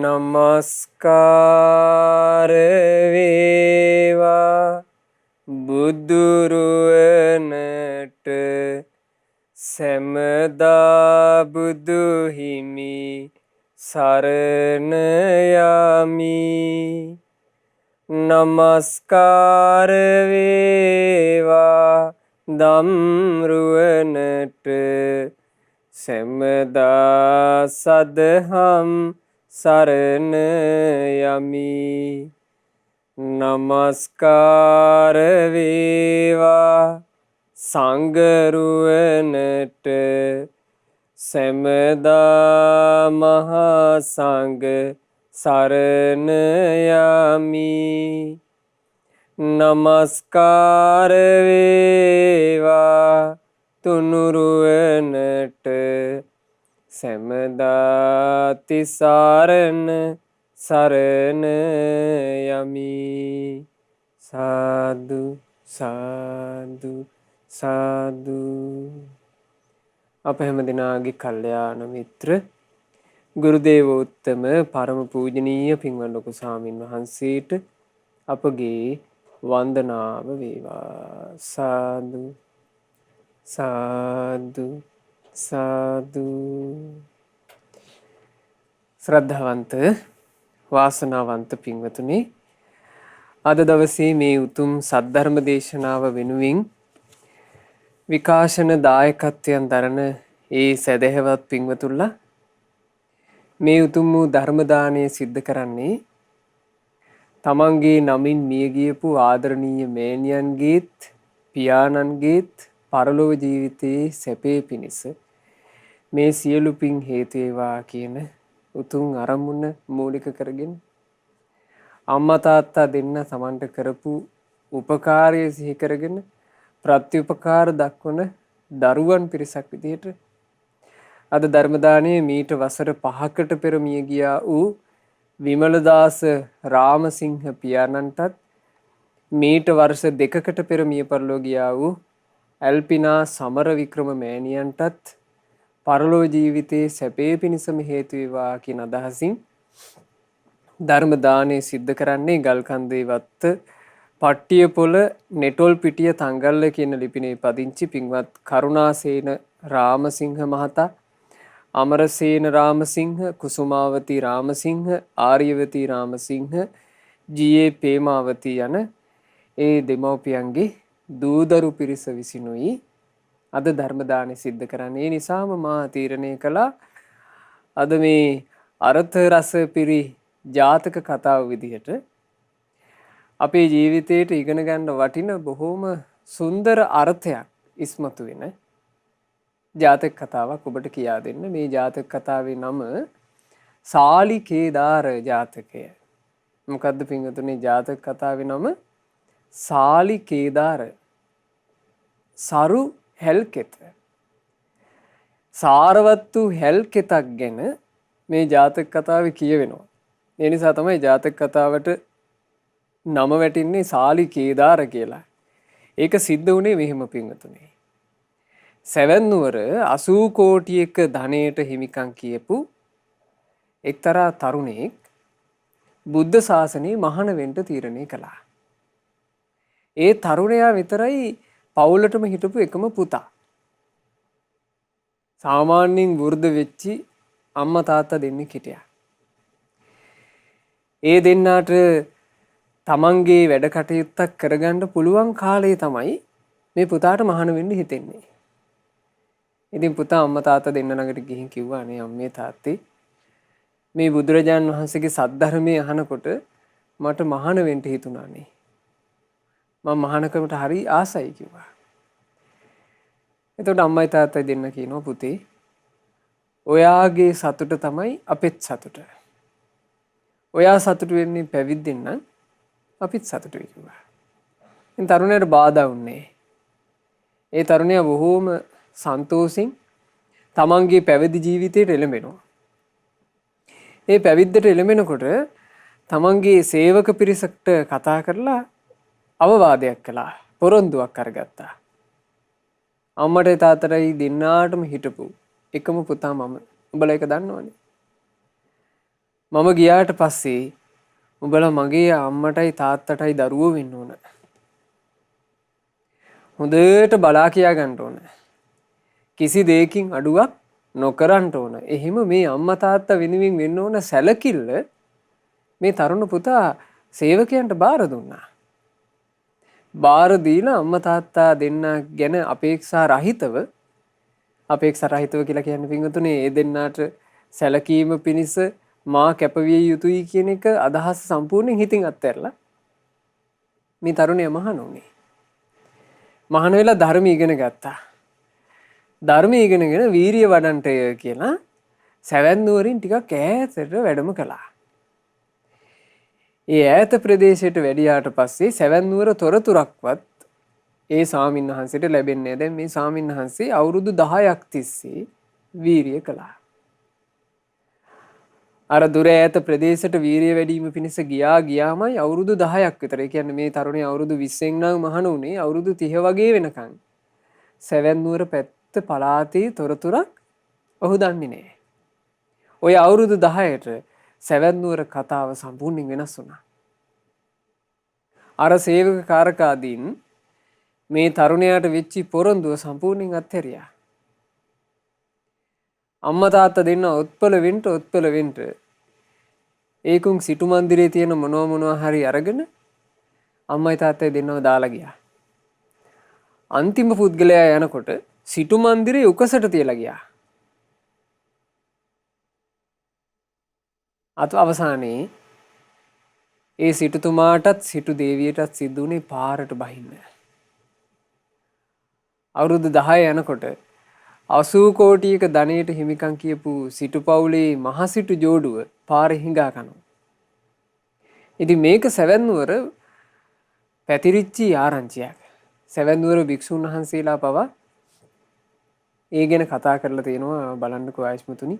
නමස්කාර වේවා බුදුරුවනට සැමදා බුදු හිමි සරණ යමි. නමස්කාර වේවා ධම්රුවනට සැමදා සදහම් සරණ යමි. නමස්කාර වේවා සංඝරුවනට සැමදා මහා සංඝ සරණ යමි. නමස්කාර වේවා තුනුරුවනට සැමදා තිසරණ සරණ යමි. සාදු සාදු සාදු. අප හැම දිනාගේ කල්යාණ මිත්‍ර ගුරුදේවෝත්තම පරම පූජනීය පින්වත් ලොකු ස්වාමින් වහන්සේට අපගේ වන්දනාව වේවා. සාදු සාදු සාදු. ශ්‍රද්ධාවන්ත වාසනාවන්ත පින්වතුනි, අද දවසේ මේ උතුම් සද්ධර්ම දේශනාව වෙනුවෙන් විකාශන දායකත්වයන් දරන ඒ සදහැවත් පින්වතුන්ලා මේ උතුම් වූ ධර්ම දානය සිද්ධ කරන්නේ තමන්ගේ නමින් මිය ගියපු ආදරණීය මෑණියන්ගේත් පියාණන්ගේත් පරලොව ජීවිතයේ සැපේ පිණිස මේ සියලු පින් හේතු වේවා කියන උතුම් අරමුණ මූලික කරගෙන අම්මා තාත්තා දෙන්න තමන්ට කරපු උපකාරය සිහි කරගෙන ප්‍රත්‍යුපකාර දක්වන දරුවන් පිරිසක් විදිහට අද ධර්ම දානයේ මීට වසර 5කට පෙර මිය ගියා වූ විමලදාස රාමසිංහ පියාණන්ටත් මීට වර්ෂ 2කට පෙර මිය පරලෝ ගියා වූ ඇල්පිනා සමරවික්‍රම මෑණියන්ටත් පරලෝ ජීවිතයේ සැපේ පිණිසම හේතු වේවා කියන අදහසින් ධර්ම දානය සිද්ධ කරන්නේ ගල්කන්දේ වත්ත පට්ටියපොළ නෙටොල් පිටිය තංගල්ල කියන ලිපිනේ පදිංචි පින්වත් කරුණාසේන රාමසිංහ මහතා, අමරසේන රාමසිංහ, කුසුමාවති රාමසිංහ, ආර්යවති රාමසිංහ, ජී.ඒ. පේමාවති යන ඒ දෙමව්පියන්ගේ දූදරු පිරිස විසිනුයි අද ධර්ම දානය සිද්ධ කරන්නේ. ඒ නිසාම මා තීරණය කළා අද මේ අර්ථ රස පිරි ජාතක කතාව විදිහට අපේ ජීවිතයට ඉගෙන ගන්න වටින බොහොම සුන්දර අර්ථයක් ඉස්මතු වෙන ජාතක කතාවක් ඔබට කියා දෙන්න. මේ ජාතක කතාවේ නම සාලි කේදාර ජාතකය. මොකද්ද පින්වතුනි ජාතක කතාවේ නම? සාලි කේදාර. සරු හැල්කෙත. සාරවත් වූ හැල්කෙතක් ගැන මේ ජාතක කතාවේ කියවෙනවා. ඒ නිසා තමයි ජාතක කතාවට නම වැටින්නේ සාලි කේදාර කියලා. ඒක සිද්ධ වුණේ මෙහෙම පින්වතුනි. සැවැන් නුවර 80 කෝටියක ධනයට හිමිකම් කියපු එක්තරා තරුණෙක් බුද්ධ ශාසනය මහාන වෙන්න තීරණය කළා. ඒ තරුණයා විතරයි පවුලටම හිටපු එකම පුතා. සාමාන්‍යයෙන් වෘද්ධ වෙච්චි අම්මා තාත්තා දෙන්නෙක් හිටියා. ඒ දෙන්නාට තමන්ගේ වැඩ කටයුත්තක් කරගන්න පුළුවන් කාලේ තමයි මේ පුතාට මහාන වෙන්න හිතෙන්නේ. ඉතින් පුතා අම්මා තාත්තා දෙන්න ළඟට ගිහින් කිව්වා අනේ අම්මේ තාත්තේ මේ බුදුරජාන් වහන්සේගේ සද්ධර්මයේ අහනකොට මට මහාන වෙන්න හිතුණානේ. මම මහානකමට හරි ආසයි කිව්වා. එතකොට අම්මයි තාත්තයි දෙන්න කියනවා පුතේ ඔයාගේ සතුට තමයි අපෙත් සතුට. ඔයා සතුට වෙන්නේ පැවිද්දෙන් නම් අපිත් සතුට වෙයි කිව්වා. ඉතින් තරුණයාට බාධා වුණේ. ඒ තරුණයා බොහෝම සන්තෝෂෙන් තමන්ගේ පැවිදි ජීවිතයට එළඹෙනවා. ඒ පැවිද්දට එළඹෙනකොට තමන්ගේ සේවක පිරිසකට කතා කරලා අවවාදයක් කළා. පොරොන්දුවක් අරගත්තා. අම්මට තාත්තටයි දෙන්නාටම හිටපු එකම පුතා මම. උඹලා ඒක දන්නවනේ. මම ගියාට පස්සේ උඹලා මගේ අම්මටයි තාත්තටයි දරුවෝ වෙන්න ඕන. හොඳට බලා කියා ගන්න ඕන. කිසි දෙයකින් අඩුවක් නොකරන්න ඕන. එහෙම මේ අම්මා තාත්තා වෙනුවෙන් වෙන්න ඕන සැලකිල්ල මේ තරුණ පුතා සේවකයන්ට බාර දුන්නා. බාර දීලා අම්මා තාත්තා දෙන්න ගැන අපේක්ෂා රහිතව කියලා කියන්නේ පින්වතුනි ඒ දෙන්නාට සැලකීම පිණිස මා කැපවිය යුතුයි කියන එක අදහස් සම්පූර්ණයෙන් හිතින් අත්හැරලා මේ තරුණයා මහාන වුණේ. මහාන වෙලා ධර්ම ඉගෙන ගත්තා. ධර්ම ඉගෙනගෙන වීරිය වඩන්ටය කියලා සැවැත් නුවරින් ටිකක් ඈතට වැඩම කළා. ඒ ඈත ප්‍රදේශයට වැඩියාට පස්සේ සැවැත් නුවර තොරතුරක්වත් ඒ ස්වාමීන් වහන්සේට ලැබෙන්නේ. දැන් මේ ස්වාමීන් වහන්සේ අවුරුදු 10ක් තිස්සේ වීරිය කළා. අර දුර ඈත ප්‍රදේශයට වීරිය වැඩිම පිණිස ගියාමයි අවුරුදු 10ක් විතර. ඒ කියන්නේ මේ තරුණයා අවුරුදු 20න් නම් මහණ වුණේ අවුරුදු 30 වගේ වෙනකන්. සැවැත් නුවර පැත්ත පළාතේ තොරතුරක් ඔහු දන්නේ නැහැ. ඔය අවුරුදු 10ට සැවැත් නුවර කතාව සම්පූර්ණයෙන් වෙනස් වුණා. අර සේවක කාරකාදීන් මේ තරුණයාට වෙච්චි පොරොන්දුව සම්පූර්ණයෙන් අත්හැරියා. අම්මා තාත්තා දෙන්න ඔත්පල වෙන්න ඒකුන් සිටු මන්දිරේ තියෙන මොනවා හරි අරගෙන අම්මයි තාත්තයි දෙන්නව දාලා ගියා. අන්තිම පුද්ගලයා යනකොට සිටු මන්දිරේ උකසට තියලා ගියා. අත අවසානයේ ඒ සිටුතුමාටත් සිටු දේවියටත් සිද්ධ වුණේ පාරට බහින්න. අවුරුදු 10 යනකොට 80 කෝටියක ධනයට හිමිකම් කියපු සිටු පවුලේ මහසිටු ජෝඩුව පාරේ හිඟා කනවා. ඉතින් මේක සැවැත් නුවර පැතිරිච්චි ආරංචියක්. සැවැත් නුවර භික්ෂුන් වහන්සේලා පවා ඒ ගැන කතා කරලා තියෙනවා බලන්නකෝ ආයස්මතුනි.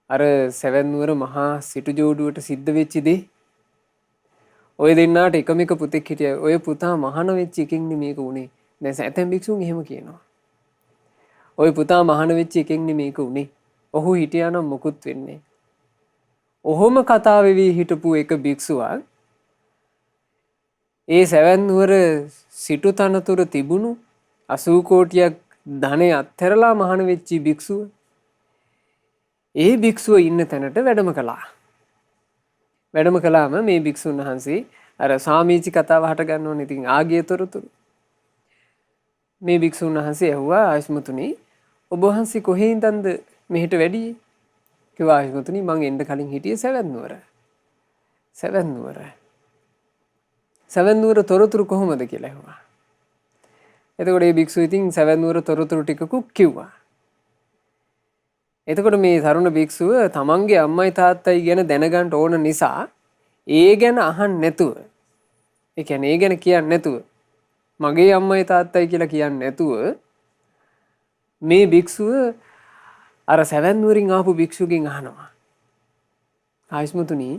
අර සැවැත් නුවර මහා සිටු ජෝඩුවට සිද්ධ වෙච්ච දේ ඔය දෙන්නාට එකම එක පුතෙක් හිටියා. ඔය පුතා මහාන වෙච්ච එකෙන්නේ මේක උනේ. දැන් ඇතැම් භික්ෂුන් එහෙම කියනවා. ඔය පුතා මහාන වෙච්ච එකෙන්නේ මේක උනේ. ඔහු හිටියා නම් මොකුත් වෙන්නේ. ඔහොම කතා වෙවි හිටපු එක භික්ෂුවක් ඒ සැවැත් නුවර සිටු තනතුර තිබුණු 80 කෝටියක් ධනෙ අත්හැරලා මහාන වෙච්ච භික්ෂුව ඒ භික්ෂුව ඉන්න තැනට වැඩම කළා. වැඩම කළාම මේ භික්ෂුන් වහන්සේ අර සාමීචි කතාව හට ගන්නවනේ. ඉතින් ආගිය තොරතුරු මේ භික්ෂුන් වහන්සේ ඇහුවා ආයස්මතුනි ඔබ වහන්සේ කොහේ ඉඳන්ද මෙහෙට වැඩියේ? කිව්වා ආයස්මතුනි මං එන්න කලින් හිටියේ සැවැත් නුවර. සැවැත් නුවර තොරතුරු කොහොමද කියලා ඇහුවා. එතකොට මේ භික්ෂුව ඉතින් සැවැත් නුවර තොරතුරු ටිකකුත් කිව්වා. එතකොට මේ තරුණ භික්ෂුව තමන්ගේ අම්මයි තාත්තයි ගැන දැනගන්න ඕන නිසා ඒ ගැන අහන්න නැතුව, ඒ කියන්නේ ඒ ගැන කියන්නේ නැතුව, මගේ අම්මයි තාත්තයි කියලා කියන්නේ නැතුව මේ භික්ෂුව අර සැවැත් නුවරින් ආපු භික්ෂුවකින් අහනවා. ආයස්මතුනි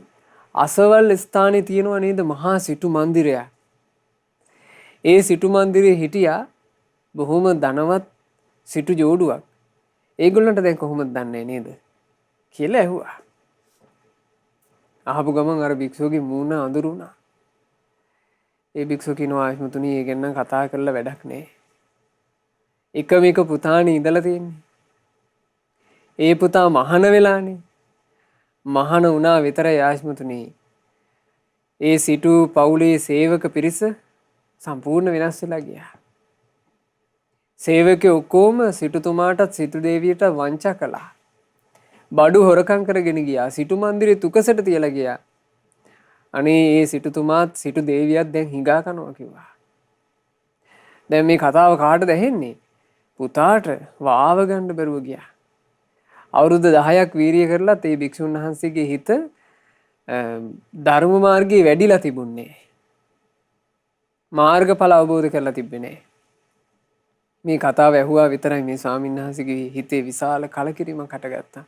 අසවල් ස්ථානයේ තියෙනවා නේද මහා සිටු මන්දිරයක්. ඒ සිටු මන්දිරේ හිටියා බොහොම ධනවත් සිටු ජෝඩුවක්. ඒගොල්ලන්ට දැන් කොහොමද දන්නේ නේද කියලා ඇහුවා. අහපු ගමන් අර භික්ෂුවගේ මූණ අඳුරු වුණා. ඒ භික්ෂුව කියනවා ආයස්මතුනි ඒ ගැන කතා කරලා වැඩක් නැහැ. එකම එක පුතානේ ඉඳලා තියෙන්නේ. ඒ පුතා මහාන වෙලානේ. මහාන වුණා විතරයි ආයස්මතුනි. ඒ සිටු පවුලේ සේවක පිරිස සම්පූර්ණ වෙනස් වෙලා ගියා. සේවකයෝ ඔක්කොම සිටුතුමාටත් සිටු දේවියටත් වංචා කළා. බඩු හොරකම් කරගෙන ගියා. සිටු මන්දිරේ තුකසට තියලා ගියා. අනේ ඒ සිටුතුමාත් සිටු දේවියත් දැන් හිඟා කනවා කිව්වා. දැන් මේ කතාව කාටද ඇහෙන්නේ? පුතාට වාව ගන්න බැරුව ගියා. අවුරුදු 10ක් වීරිය කරලත් ඒ භික්ෂුන් වහන්සේගේ හිත ධර්ම මාර්ගයේ වැඩිලා තිබුණේ. මාර්ගඵල අවබෝධ කරලා තිබෙන්නේ. මේ කතාව ඇහුවා විතරයි මේ ස්වාමීන් වහන්සේගේ හිතේ විශාල කලකිරීමක් හටගත්තා.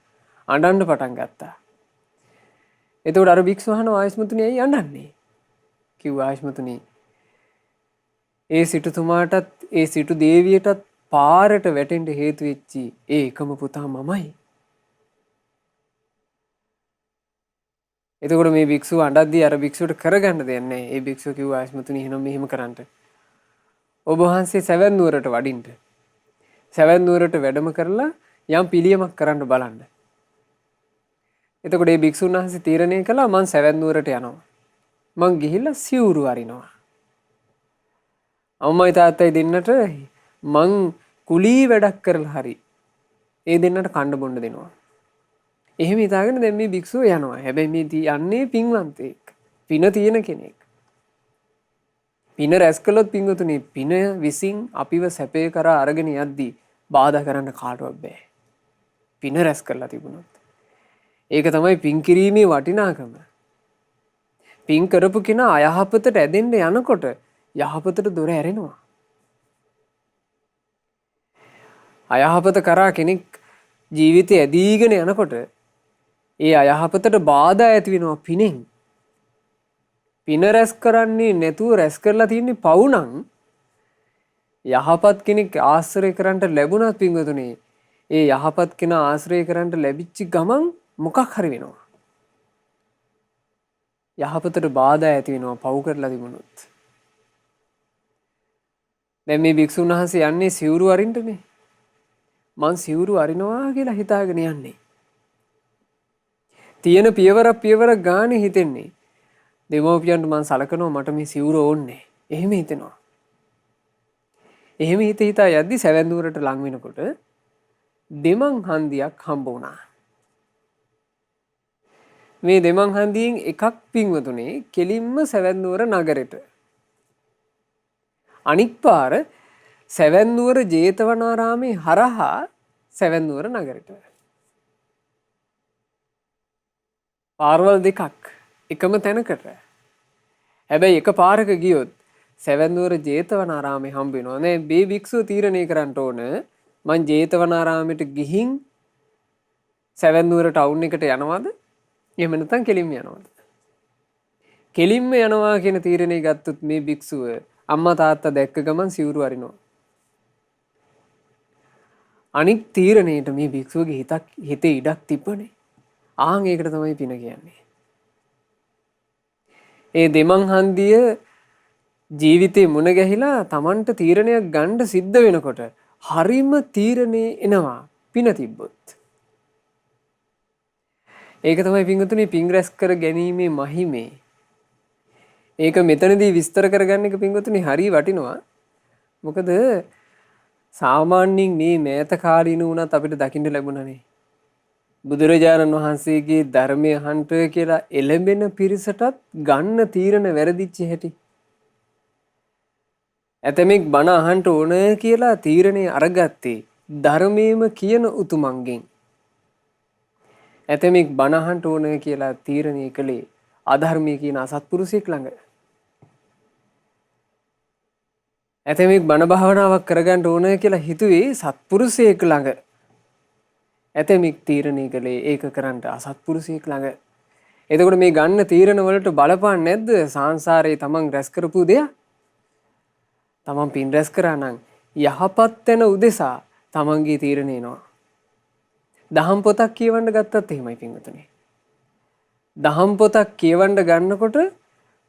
අඬන්න පටන් ගත්තා. එතකොට අර භික්ෂුව අහනවා ආයස්මතුනි ඇයි අඬන්නේ? කිව්වා ආයස්මතුනි ඒ සිටුතුමාටත් ඒ සිටු දේවියටත් පාරට වැටෙන්න හේතු වෙච්චි ඒ එකම පුතා මමයි. එතකොට මේ භික්ෂුව අඬද්දී අර භික්ෂුවට කරගන්න දෙයක් නැහැ. ඒ භික්ෂුව කිව්වා ආශ්මතුනි එහෙනම් මෙහෙම කරන්න. ඔබ වහන්සේ සැවැත් නුවරට වඩින්න. සැවැත් නුවරට වැඩම කරලා යම් පිළියමක් කරන්න බලන්න. එතකොට මේ භික්ෂුන් වහන්සේ තීරණය කළා මං සැවැත් නුවරට යනවා. මං ගිහිල්ලා සිවුරු අරිනවා. අම්මයි තාත්තයි දෙන්නට මං කුලී වැඩක් කරලා හරි ඒ දෙන්නට කන්න බොන්න දෙනවා. එහෙම හිතාගෙන දැන් මේ භික්ෂුව යනවා. හැබැයි මේ යන්නේ පින්වන්තයෙක්. පින තියෙන කෙනෙක්. පින රැස් කළොත් පින්වතුනි පින විසින් අපිව සැපේ කරා අරගෙන යද්දී බාධා කරන්න කාටවත් බෑ. පින රැස් කරලා තිබුණොත්. ඒක තමයි පින් කිරීමේ වටිනාකම. පින් කරපු කෙනා අයහපතට ඇදෙන්න යනකොට යහපතට දොර ඇරෙනවා. අයහපත කරා කෙනෙක් ජීවිතේ ඇදීගෙන යනකොට ඒ අයහපතට බාධා ඇති වෙනවා පිනෙන්. පින රැස් කරන්නේ නැතුව රැස් කරලා තියෙන්නේ පව් නම් යහපත් කෙනෙක් ආශ්‍රය කරන්නට ලැබුණත් පින්වතුනි ඒ යහපත් කෙනා ආශ්‍රය කරන්නට ලැබිච්ච ගමන් මොකක් හරි වෙනවා. යහපතට බාධා ඇති වෙනවා පව් කරලා තිබුණොත්. දැන් මේ භික්ෂුන් වහන්සේ යන්නේ සිවුරු අරින්නනේ. මං සිවුරු අරිනවා කියලා හිතාගෙන යන්නේ. තියෙන පියවරක් ගානේ හිතෙන්නේ. දෙමෝපියන්ට මං සලකනවා මට මේ සිවුර ඕනේ. එහෙම හිතෙනවා. එහෙම හිතා යද්දි සැවැත් නුවරට ලං වෙනකොට දෙමන් හන්දියක් හම්බ වුණා. මේ දෙමන් හන්දියෙන් එකක් පින්වතුනේ කෙලින්ම සැවැත් නුවර නගරෙට. අනික් පාර සැවැත් නුවර ජේතවනාරාමේ හරහා සැවැත් නුවර නගරෙට. පාරවල් දෙකක් එකම තැනකට. හැබැයි එක පාරක ගියොත් සැවැත් නුවර ජේතවනාරාමේ හම්බ වෙනවා. නේ මේ භික්ෂුව තීරණය කරන්න ඕන මං ජේතවනාරාමයට ගිහින් සැවැත් නුවර ටවුන් එකට යනවද? එහෙම නැත්නම් කෙලින්ම යනවද? කෙලින්ම යනවා කියන තීරණය ගත්තොත් මේ භික්ෂුව අම්මා තාත්තා දැක්ක ගමන් සිවුරු අරිනවා. අනික් තීරණයට මේ භික්ෂුවගේ හිතේ ඉඩක් තිබ්බනේ. ආන් ඒකට තමයි පින කියන්නේ. ඒ දෙමන් හන්දිය ජීවිතේ මුණ ගැහිලා Tamanට තීරණයක් ගන්න සිද්ධ වෙනකොට හරිම තීරණේ එනවා පින තිබ්බොත්. ඒක තමයි පින්වතුනි පින් රැස් කර ගැනීමේ මහිමේ. ඒක මෙතනදී විස්තර කරගන්න එක පින්වතුනි හරිය වටිනවා. මොකද සාමාන්‍යයෙන් මේ මෑත කාලීන වුණත් අපිට දකින්න ලැබුණානේ. බුදුරජාණන් වහන්සේගේ ධර්මය අහන්ට කියලා එළඹෙන පිරිසටත් ගන්න තීරණ වැරදිච්ච හැටි. ඇතමෙක් බණ අහන්න ඕන කියලා තීරණේ අරගත්තේ ධර්මයේම කියන උතුමන්ගෙන්. ඇතමෙක් බණ අහන්න ඕන කියලා තීරණය කළේ අධර්මයේ කියන අසත්පුරුෂයෙක් ළඟ. ඇතමෙක් බණ භාවනාවක් කරගන්න ඕන කියලා හිතුවේ සත්පුරුෂයෙක් ළඟ. ඇතමෙක් තීරණය කළේ ඒක කරන්න අසත්පුරුෂයෙක් ළඟ. එතකොට මේ ගන්න තීරණ වලට බලපාන්නේ නැද්ද සංසාරේ තමන් රැස් කරපු දෙයක්? තමන් පින් රැස් කරා නම් යහපත් වෙන උදෙසා තමන්ගේ තීරණ එනවා. දහම් පොතක් කියවන්න ගත්තත් එහෙමයි පින්වතුනි. දහම් පොතක් කියවන්න ගන්නකොට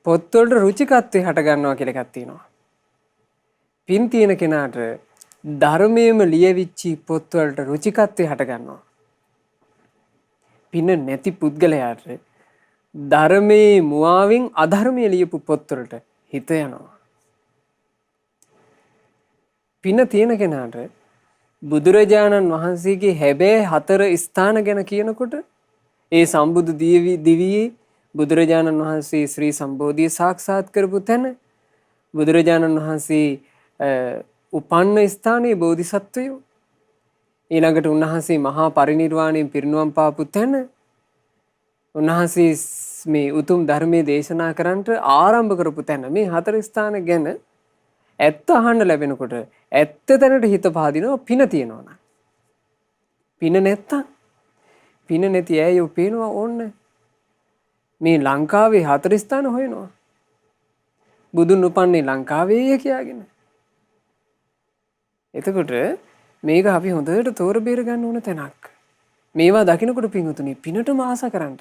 පොත්වලට රුචිකත්වය හට ගන්නවා කියලා එකක් තියෙනවා. පින් තියෙන කෙනාට ධර්මයේම ලියවිච්චි පොත්වලට රුචිකත්වය හට ගන්නවා. පින නැති පුද්ගලයාට ධර්මයේ මුවාවෙන් අධර්මයේ ලියපු පොත්වලට හිත යනවා. පින තියෙන කෙනාට බුදුරජාණන් වහන්සේගේ හැබෑ 4 ස්ථාන ගැන කියනකොට ඒ සම්බුදු දිවියේ බුදුරජාණන් වහන්සේ ශ්‍රී සම්බෝධිය සාක්ෂාත් කරපු තැන බුදුරජාණන් වහන්සේ උපන්න ස්ථානයේ බෝධිසත්වයෝ ඊළඟට උන්වහන්සේ මහා පරිනිර්වාණයෙන් පිරිනුවම් පාපු තැන උන්වහන්සේ මේ උතුම් ධර්මයේ දේශනා කරන්නට ආරම්භ කරපු තැන මේ 4 ස්ථාන ගැන ඇත්ත අහන්න ලැබෙනකොට ඇත්ත තැනට හිත පහදිනවා පින තියෙනවා නම්. පින නැත්තම් පින නැති ඇයෝ පේනවා ඕන්නේ. මේ ලංකාවේ 4 ස්ථාන හොයනවා. බුදුන් උපන්නේ ලංකාවේය කියාගෙන. එතකොට මේක අපි හොඳට තෝර බේර ගන්න ඕන තැනක්. මේවා දකිනකොට පින්වතුනි පිනටම ආස කරන්න.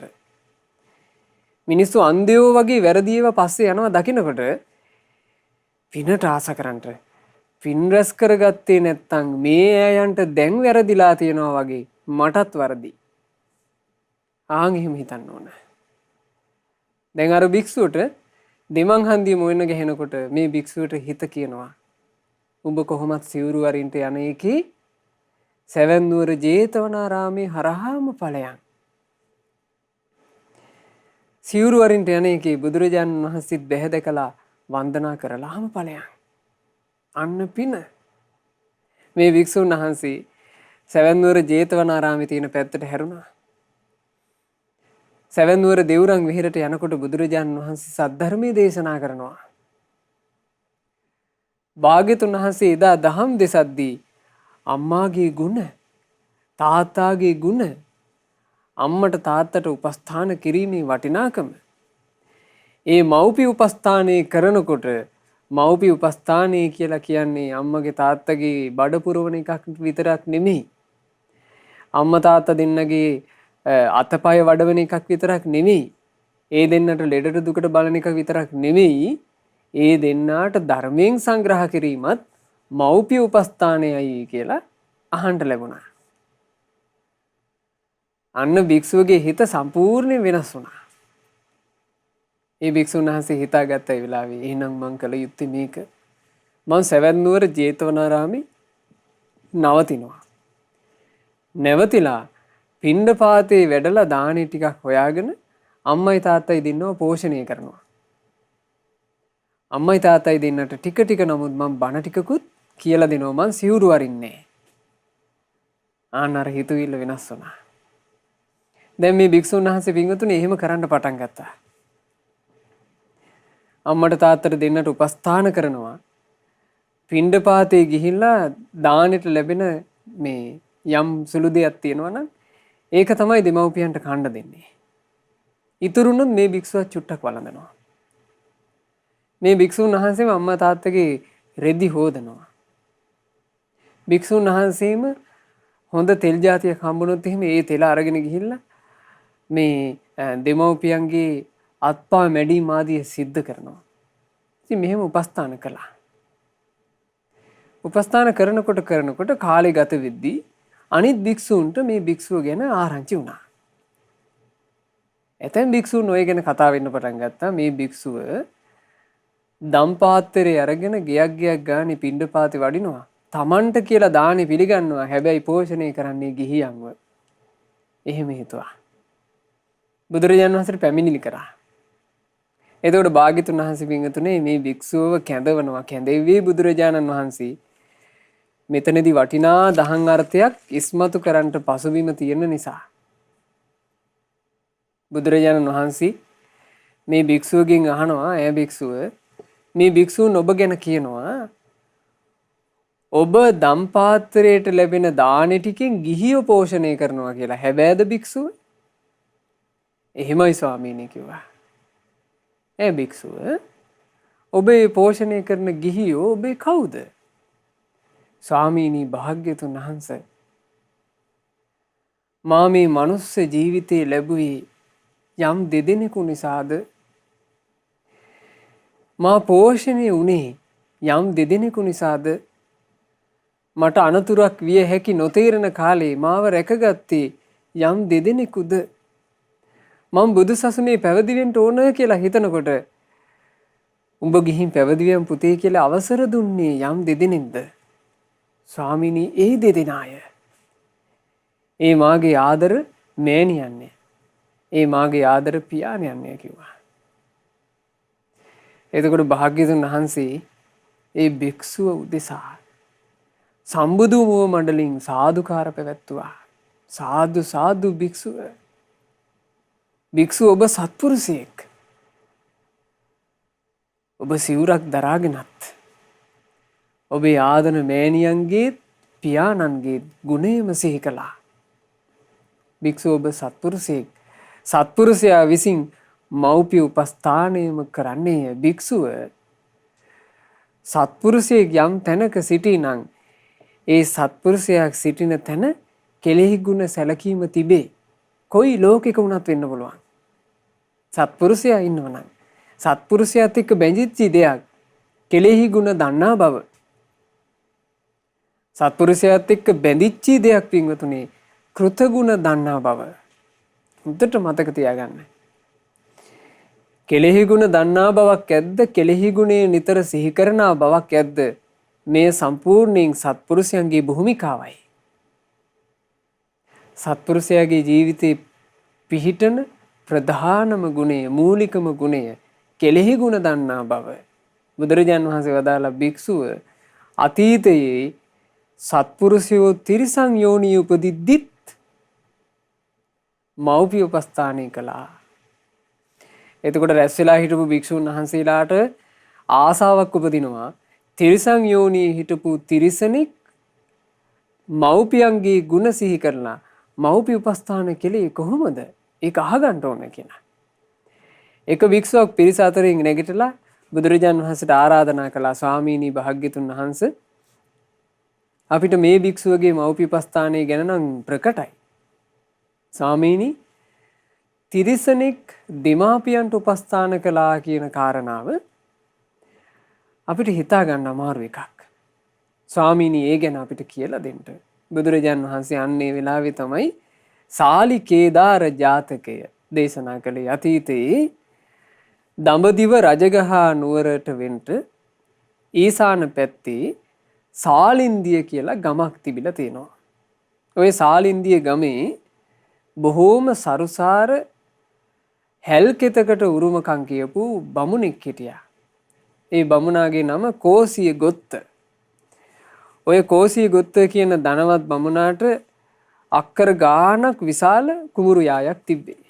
මිනිස්සු අන්ධයෝ වගේ වැරදි ඒවා පස්සේ යනවා දකින්නකොට පිනට ආස කරන්නට. පින් රැස් කරගත්තේ නැත්තම් මේ අයන්ට දැන් වැරදිලා තියෙනවා වගේ මටත් වරදි. ආන් එහෙම හිතන්න ඕන. දැන් අර භික්ෂුවට දෙමන් හන්දිය මොයන ගහනකොට මේ භික්ෂුවට හිත කියනවා උඹ කොහොමත් සිවුරු වරින්ට යන එකේ සැවැන් නුවර ජේතවනාරාමේ හරහාම ඵලයන්. සිවුරු වරින්ට යන එකේ බුදුරජාණන් වහන්සේත් බැහැ දැකලා වන්දනා කරලාම ඵලයන්. අන්න පින. මේ වික්ෂුන් වහන්සේ සැවැන් නුවර ජේතවනාරාමේ තියෙන පැත්තට හැරුණා. සැවැන් නුවර දෙවුරන් විහෙරට යනකොට බුදුරජාණන් වහන්සේ සද්ධර්මයේ දේශනා කරනවා. භාග්‍යතුන් වහන්සේ එදා දහම් දෙසද්දී අම්මාගේ ගුණ, තාත්තාගේ ගුණ, අම්මට තාත්තට උපස්ථාන කිරීමේ වටිනාකම. ඒ මව්පිය උපස්ථානය කරනකොට මව්පිය උපස්ථානය කියලා කියන්නේ අම්මගේ තාත්තගේ බඩ පුරවන එකක් විතරක් නෙමෙයි. අම්මා තාත්තා දෙන්නගේ අතපය වඩවන එකක් විතරක් නෙමෙයි. ඒ දෙන්නට ලෙඩට දුකට බලන එක විතරක් නෙමෙයි. ඒ දෙන්නාට ධර්මයෙන් සංග්‍රහ කිරීමත් මව්පිය උපස්ථානයයි කියලා අහන්න ලැබුණා. අන්න භික්ෂුවගේ හිත සම්පූර්ණයෙන් වෙනස් වුණා. ඒ භික්ෂුන් වහන්සේ හිතාගත්ත ඒ වෙලාවේ එහෙනම් මං කළ යුත්තේ මේක. මං සැවැත් නුවර ජේතවනාරාමේ නවතිනවා. නැවතිලා පිණ්ඩපාතේ වැඩලා දානේ ටිකක් හොයාගෙන අම්මයි තාත්තයි දෙන්නව පෝෂණය කරනවා. අම්මයි තාත්තයි දෙන්නට ටික ටික නමුත් මම බණ ටිකකුත් කියලා දෙනවා. මං සිවුරු අරින්නේ. ආන්න අර හිතුවිල්ල වෙනස් වුණා. දැන් මේ භික්ෂුන් වහන්සේ පින්වතුනි එහෙම කරන්න පටන් ගත්තා. අම්මට තාත්තට දෙන්නට උපස්ථාන කරනවා. පිණ්ඩපාතේ ගිහිල්ලා දානෙට ලැබෙන මේ යම් සුළු දෙයක් තියෙනවා නම් ඒක තමයි දෙමව්පියන්ට කන්න දෙන්නේ. ඉතුරුනොත් මේ භික්ෂුව චුට්ටක් වළඳනවා. මේ භික්ෂුන් වහන්සේම අම්මා තාත්තගේ රෙදි හොදනවා. භික්ෂුන් වහන්සේම හොඳ තෙල් జాතියක් හම්බුනොත් එහෙම ඒ තෙල අරගෙන ගිහිල්ලා මේ දෙමව්පියන්ගේ අත්පා මැඩීම් ආදිය සිද්ධ කරනවා. ඉතින් මෙහෙම උපස්ථාන කළා. උපස්ථාන කරනකොට කාලේ ගත වෙද්දී අනිත් භික්ෂූන්ට මේ භික්ෂුව ගැන ආරංචි වුණා. ඇතැම් භික්ෂූන් ඔය ගැන කතා වෙන්න පටන් ගත්තා. මේ භික්ෂුව දම්පාත්‍රයේ අරගෙන ගයක් ගානේ පිණ්ඩපාතේ වඩිනවා. Tamanට කියලා දානේ පිළිගන්නවා. හැබැයි පෝෂණය කරන්නේ ගිහියන්ව. එහෙම හිතුවා. බුදුරජාණන් වහන්සේට පැමිණිලි කරා. එතකොට භාග්‍යතුන් වහන්සේ පින්වතුනේ මේ භික්ෂුවව කැඳවනවා. කැඳෙව්වේ බුදුරජාණන් වහන්සේ මෙතනදී වටිනා දහම් අර්ථයක් ඉස්මතු කරන්නට පසුබිම තියෙන නිසා. බුදුරජාණන් වහන්සේ මේ භික්ෂුවගෙන් අහනවා, "ඇය භික්ෂුව, මේ භික්ෂුන් ඔබ ගැන කියනවා ඔබ දම්පාත්‍රයට ලැබෙන දානෙ ටිකෙන් ගිහියෝ පෝෂණය කරනවා කියලා. හැබැයිද භික්ෂුව?" "එහෙමයි ස්වාමීනි" කිව්වා. "ඇය භික්ෂුව, ඔබේ පෝෂණය කරන ගිහියෝ ඔබේ කවුද?" "ස්වාමීනි භාග්‍යතුන් වහන්සේ, මා මේ මනුස්ස ජීවිතේ ලැබුවේ යම් දෙදෙනෙකු නිසාද, මා පෝෂණය වුණේ යම් දෙදෙනෙකු නිසාද, මට අනතුරක් විය හැකි නොතේරෙන කාලේ මාව රැකගත්තේ යම් දෙදෙනෙකුද, මම බුදු සසුනේ පැවිදි වෙන්න ඕන කියලා හිතනකොට උඹ ගිහින් පැවිදි වෙන් පුතේ කියලා අවසර දුන්නේ යම් දෙදෙනෙක්ද?" "ස්වාමීනි, ඒ දෙදෙනාය. ඒ මාගේ ආදර මෑණියන්නේ. ඒ මාගේ ආදර පියාණයන්නේ" කිව්වා. එතකොට භාග්‍යතුන් වහන්සේ ඒ භික්ෂුව උදෙසා සම්බුදු මුව මණ්ඩලින් සාදුකාර පැවැත්තුවා. "සාදු සාදු භික්ෂුව. භික්ෂුව ඔබ සත්පුරුෂයෙක්. ඔබ සිවුරක් දරාගෙනත් ඔබේ ආදන මෑණියන්ගේ පියාණන්ගේ ගුණයම සිහි කළා. භික්ෂුව ඔබ සත්පුරුෂයෙක්. සත්පුරුෂයා විසින් මව්පිය උපස්ථානයම කරන්නේය. භික්ෂුව සත්පුරුෂයෙක් යම් තැනක සිටිනම් ඒ සත්පුරුෂයා සිටින තැන කෙලෙහි ගුණ සැලකීම තිබේ. කොයි ලෝකෙක වුණත් වෙන්න පුළුවන්. සත්පුරුෂයා ඉන්නවනම් සත්පුරුෂයාත් එක්ක බැඳිච්ච දෙයක් කෙලෙහි ගුණ දන්නා බව. සත්පුරුෂයාත් එක්ක බැඳිච්ච දෙයක් පින්වතුනි කෘතගුණ දන්නා බව. හොඳට මතක තියාගන්න. කෙලෙහි ගුණ දන්නා බවක් ඇද්ද? කෙලෙහි ගුණේ නිතර සිහි කරන බවක් ඇද්ද? මේ සම්පූර්ණයෙන් සත්පුරුෂයන්ගේ භූමිකාවයි. සත්පුරුෂයාගේ ජීවිතේ පිහිටන ප්‍රධානම ගුණය, මූලිකම ගුණය කෙලෙහි ගුණ දන්නා බව. බුදුරජාන් වහන්සේ වදාළ භික්ෂුව අතීතයේ සත්පුරුෂයෝ තිරිසන් යෝනිය උපදිද්දිත් මව්පිය උපස්ථානය කළා. එතකොට රැස් වෙලා හිටපු භික්ෂුන් වහන්සේලාට ආසාවක් උපදිනවා. තිරිසන් යෝනියේ හිටපු තිරිසනෙක් මව්පියන්ගේ ගුණ සිහි කරලා මව්පිය උපස්ථාන කළේ කොහොමද? ඒක අහගන්න ඕන කියලා. එක භික්ෂුවක් පිරිස අතරින් නැගිටලා බුදුරජාන් වහන්සේට ආරාධනා කළා, ස්වාමීනි භාග්‍යතුන් වහන්සේ අපිට මේ භික්ෂුවගේ මව්පිය උපස්ථානය ගැන නම් ප්‍රකටයි. ස්වාමීනි තිරිසනෙක් දෙමාපියන්ට උපස්ථාන කළා කියන කාරණාව අපිට හිතා ගන්න අමාරු එකක්. ස්වාමීනි ඒ ගැන අපිට කියලා දෙන්න. බුදුරජාන් වහන්සේ අන්නේ වෙලාවේ තමයි සාලිකේදාර ජාතකය දේශනා කළේ. අතීතයේ දඹදිව රජගහ නුවරට වෙන්ට ඊසාන පැත්තේ සාලින්දිය කියලා ගමක් තිබිලා තියෙනවා. ওই සාලින්දිය ගමේ බොහෝම සරුසාර හැල්කෙතකට උරුමකම් කියපු බමුණෙක් හිටියා. ඒ බමුණාගේ නම කෝසිය ගොත්ත. ඔය කෝසිය ගොත්ත කියන ධනවත් බමුණාට අක්කර ගානක් විශාල කුඹුරු යායක් තිබ්බේ.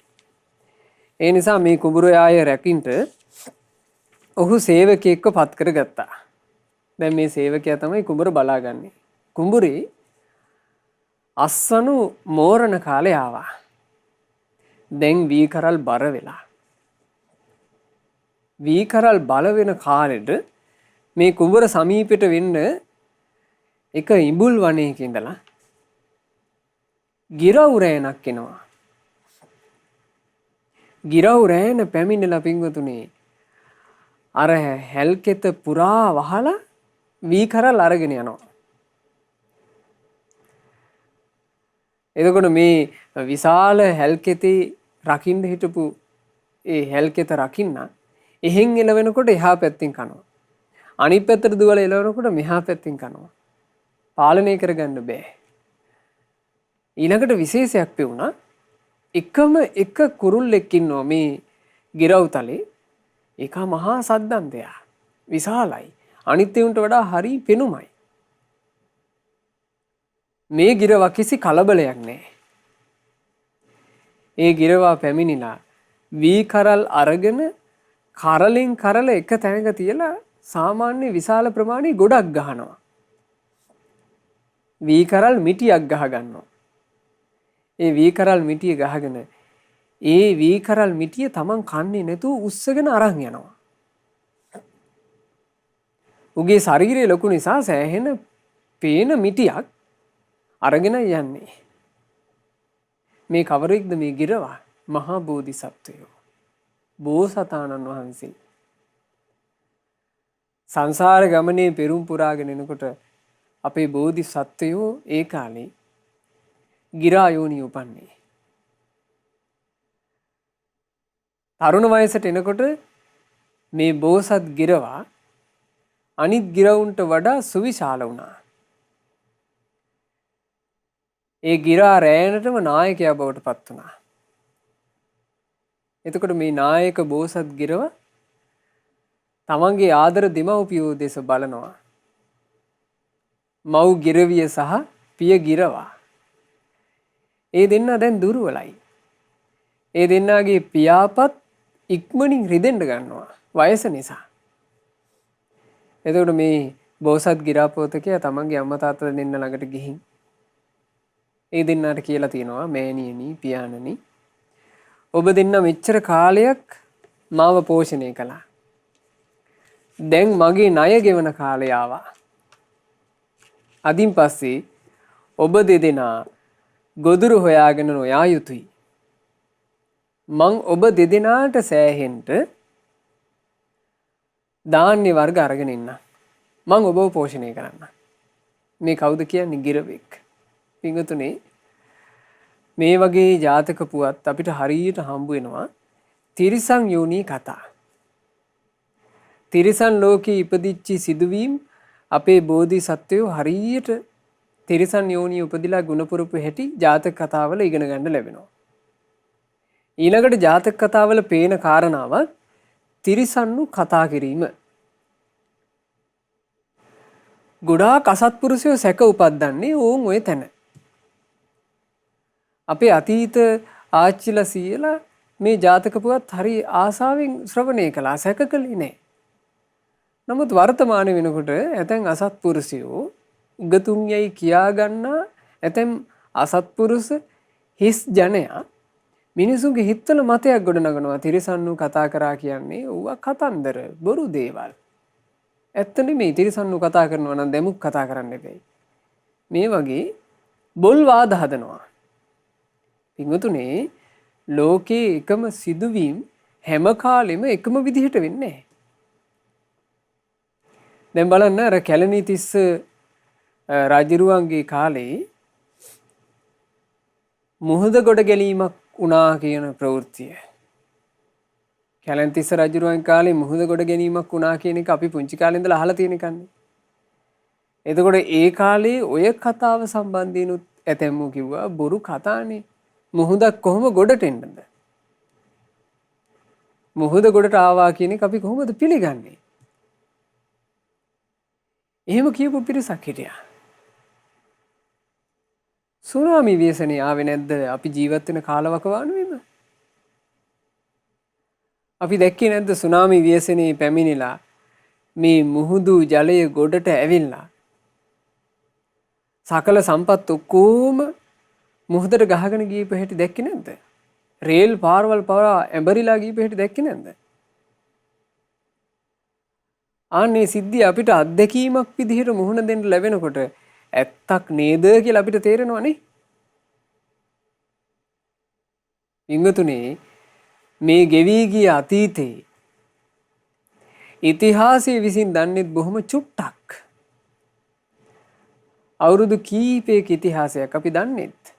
ඒ නිසා මේ කුඹුරු යාය රැකින්ට ඔහු සේවකයෙක්ව පත් කරගත්තා. දැන් මේ සේවකයා තමයි කුඹුර බලාගන්නේ. කුඹුරේ අස්සනු මෝරණ කාලේ ආවා. දැන් වී කරල් බර වෙලා. වී කරල් බල වෙන කාලෙට මේ කුඹුර සමීපෙට වෙන්න එක ඉඹුල් වනයක ඉඳලා ගිරව් රෑනක් එනවා. ගිරව් රෑන පැමිණලා පින්වතුනි අර හැල්කෙත පුරා වහලා වී කරල් අරගෙන යනවා. එතකොට මේ විශාල හැල්කෙතේ රකින්න හිටපු ඒ හැල්කෙත රකින්න එහෙන් එළවෙනකොට එහා පැත්තෙන් කනවා. අනිත් පැත්තට දුවලා එළවෙනකොට මෙහා පැත්තෙන් කනවා. පාලනය කරගන්න බෑ. ඊළඟට විශේෂයක් පෙවුණා. එකම එක කුරුල්ලෙක් ඉන්නවා මේ ගිරව්තලේ. ඒක මහා සද්දන්තයා. විශාලයි. අනිත් ඒුන්ට වඩා හරි පෙනුමයි. මේ ගිරවා කිසි කලබලයක් නැහැ. ඒ ගිරවා පැමිණිලා වී කරල් අරගෙන කරලෙන් කරල එක තැනක තියලා සාමාන්‍ය විශාල ප්‍රමාණي ගොඩක් ගහනවා. වී කරල් මිටියක් ගහ ගන්නවා. ඒ වී කරල් මිටිය ගහගෙන ඒ වී කරල් මිටිය තමන් කන්නේ නැතුව උස්සගෙන අරන් යනවා. උගේ ශරීරය ලොකු නිසා සෑහෙන පේන මිටියක් අරගෙන යන්නේ. මේ කවරෙක්ද මේ ගිරවා? මහා බෝධිසත්වයෝ. බෝසතාණන් වහන්සේ. සංසාර ගමනේ පෙරම් පුරාගෙන එනකොට අපේ බෝධිසත්වයෝ ඒ කාලේ ගිරා යෝනිය උපන්නේ. තරුණ වයසට එනකොට මේ බෝසත් ගිරවා අනිත් ගිරවුන්ට වඩා සුවිශාල වුණා. ඒ ගිරා රෑනටම නායකයා බවට පත් වුණා. එතකොට මේ නායක බෝසත් ගිරව තමන්ගේ ආදර දෙමව්පියෝ දෙස බලනවා. මව් ගිරවිය සහ පිය ගිරවා. ඒ දෙන්න දැන් දුර්වලයි. ඒ දෙන්නාගේ පියාපත් ඉක්මනින් රිදෙන්න ගන්නවා වයස නිසා. එතකොට මේ බෝසත් ගිරාපෝතකයා තමන්ගේ අම්මා තාත්තා දෙන්න ළඟට ගිහින් ඒ දෙන්නාට කියලා තියෙනවා, මෑණියනි, පියාණනි, ඔබ දෙන්න මෙච්චර කාලයක් මාව පෝෂණය කළා. දැන් මගේ ණය ගෙවන කාලය ආවා. අදින් පස්සේ ඔබ දෙදෙනා ගොදුරු හොයාගෙන නොයා යුතුයි. මං ඔබ දෙදෙනාට සෑහෙන්ට ධාන්‍ය වර්ග අරගෙන ඉන්න. මං ඔබව පෝෂණය කරන්න. මේ කවුද කියන්නේ? ගිරවෙක්. පිංගුතුනේ මේ වගේ ජාතක පුවත් අපිට හරියට හම්බ වෙනවා තිරිසන් යෝනී කතා. තිරිසන් ලෝකේ ඉපදිච්ච සිදුවීම් අපේ බෝධිසත්වයෝ හරියට තිරිසන් යෝනී උපදිලා ගුණපුරපු හැටි ජාතක කතාවල ඉගෙන ගන්න ලැබෙනවා. ඊළඟට ජාතක කතාවල පේන කාරණාවක් තිරිසන්නු කතා කිරීම. ගොඩාක් අසත්පුරුෂයෝ සැක උපද්දන්නේ ඕන් ඔය තැන. අපේ අතීත ආච්චිලා සීයලා මේ ජාතක පුවත් හරි ආසාවෙන් ශ්‍රවණය කළා, සැක කළේ නැහැ. නමුත් වර්තමාන වෙනකොට ඇතැම් අසත්පුරුෂයෝ උගතුන් යයි කියා ගන්නා ඇතැම් අසත්පුරුෂ හිස් ජනයා මිනිසුන්ගේ හිතවල මතයක් ගොඩනගනවා තිරිසන්නු කතා කරා කියන්නේ ඌවා කතන්දර බොරු දේවල්. ඇත්ත නෙමෙයි. තිරිසන්නු කතා කරනවා නම් දෙමුක් කතා කරන්න එපයි. මේ වගේ බොල් වාද හදනවා. පින්වතුනේ ලෝකේ එකම සිදුවීම් හැම කාලෙම එකම විදිහට වෙන්නේ නැහැ. දැන් බලන්න අර කැලණිතිස්ස රජුරුවන්ගේ කාලේ මුහුද ගොඩ ගැලීමක් වුණා කියන ප්‍රවෘත්තිය. කැලණිතිස්ස රජුරුවන් කාලේ මුහුද ගොඩ ගැනීමක් වුණා කියන එක අපි පුංචි කාලේ ඉඳලා අහලා තියෙන එකන්නේ. එතකොට ඒ කාලේ ඔය කතාව සම්බන්ධීනුත් ඇතැම්මෝ කිව්වා බොරු කතානේ. මුහුදක් කොහොම ගොඩට එන්නද? මුහුද ගොඩට ආවා කියන එක අපි කොහොමද පිළිගන්නේ? එහෙම කියපු පිරිසක් හිටියා. සුනාමි ව්‍යසනය ආවේ නැද්ද අපි ජීවත් වෙන කාලවකවානුවේම? අපි දැක්කේ නැද්ද සුනාමි ව්‍යසනයේ පැමිණිලා මේ මුහුදු ජලය ගොඩට ඇවිල්ලා සකල සම්පත් ඔක්කොම මුහුදට ගහගෙන ගියපු හැටි දැක්කේ නැද්ද? රේල් පාරවල් පවා ඇඹරිලා ගියපු හැටි දැක්කේ නැද්ද? ආන්නේ සිද්ධිය අපිට අත්දැකීමක් විදිහට මුහුණ දෙන්න ලැබෙනකොට ඇත්තක් නේද කියලා අපිට තේරෙනවනේ. ඉංගතුනේ මේ ගෙවි ගිය අතීතේ ඉතිහාසයේ විසින් දන්නේත් බොහොම චුට්ටක්. අවුරුදු කීපයක ඉතිහාසයක් අපි දන්නේත්.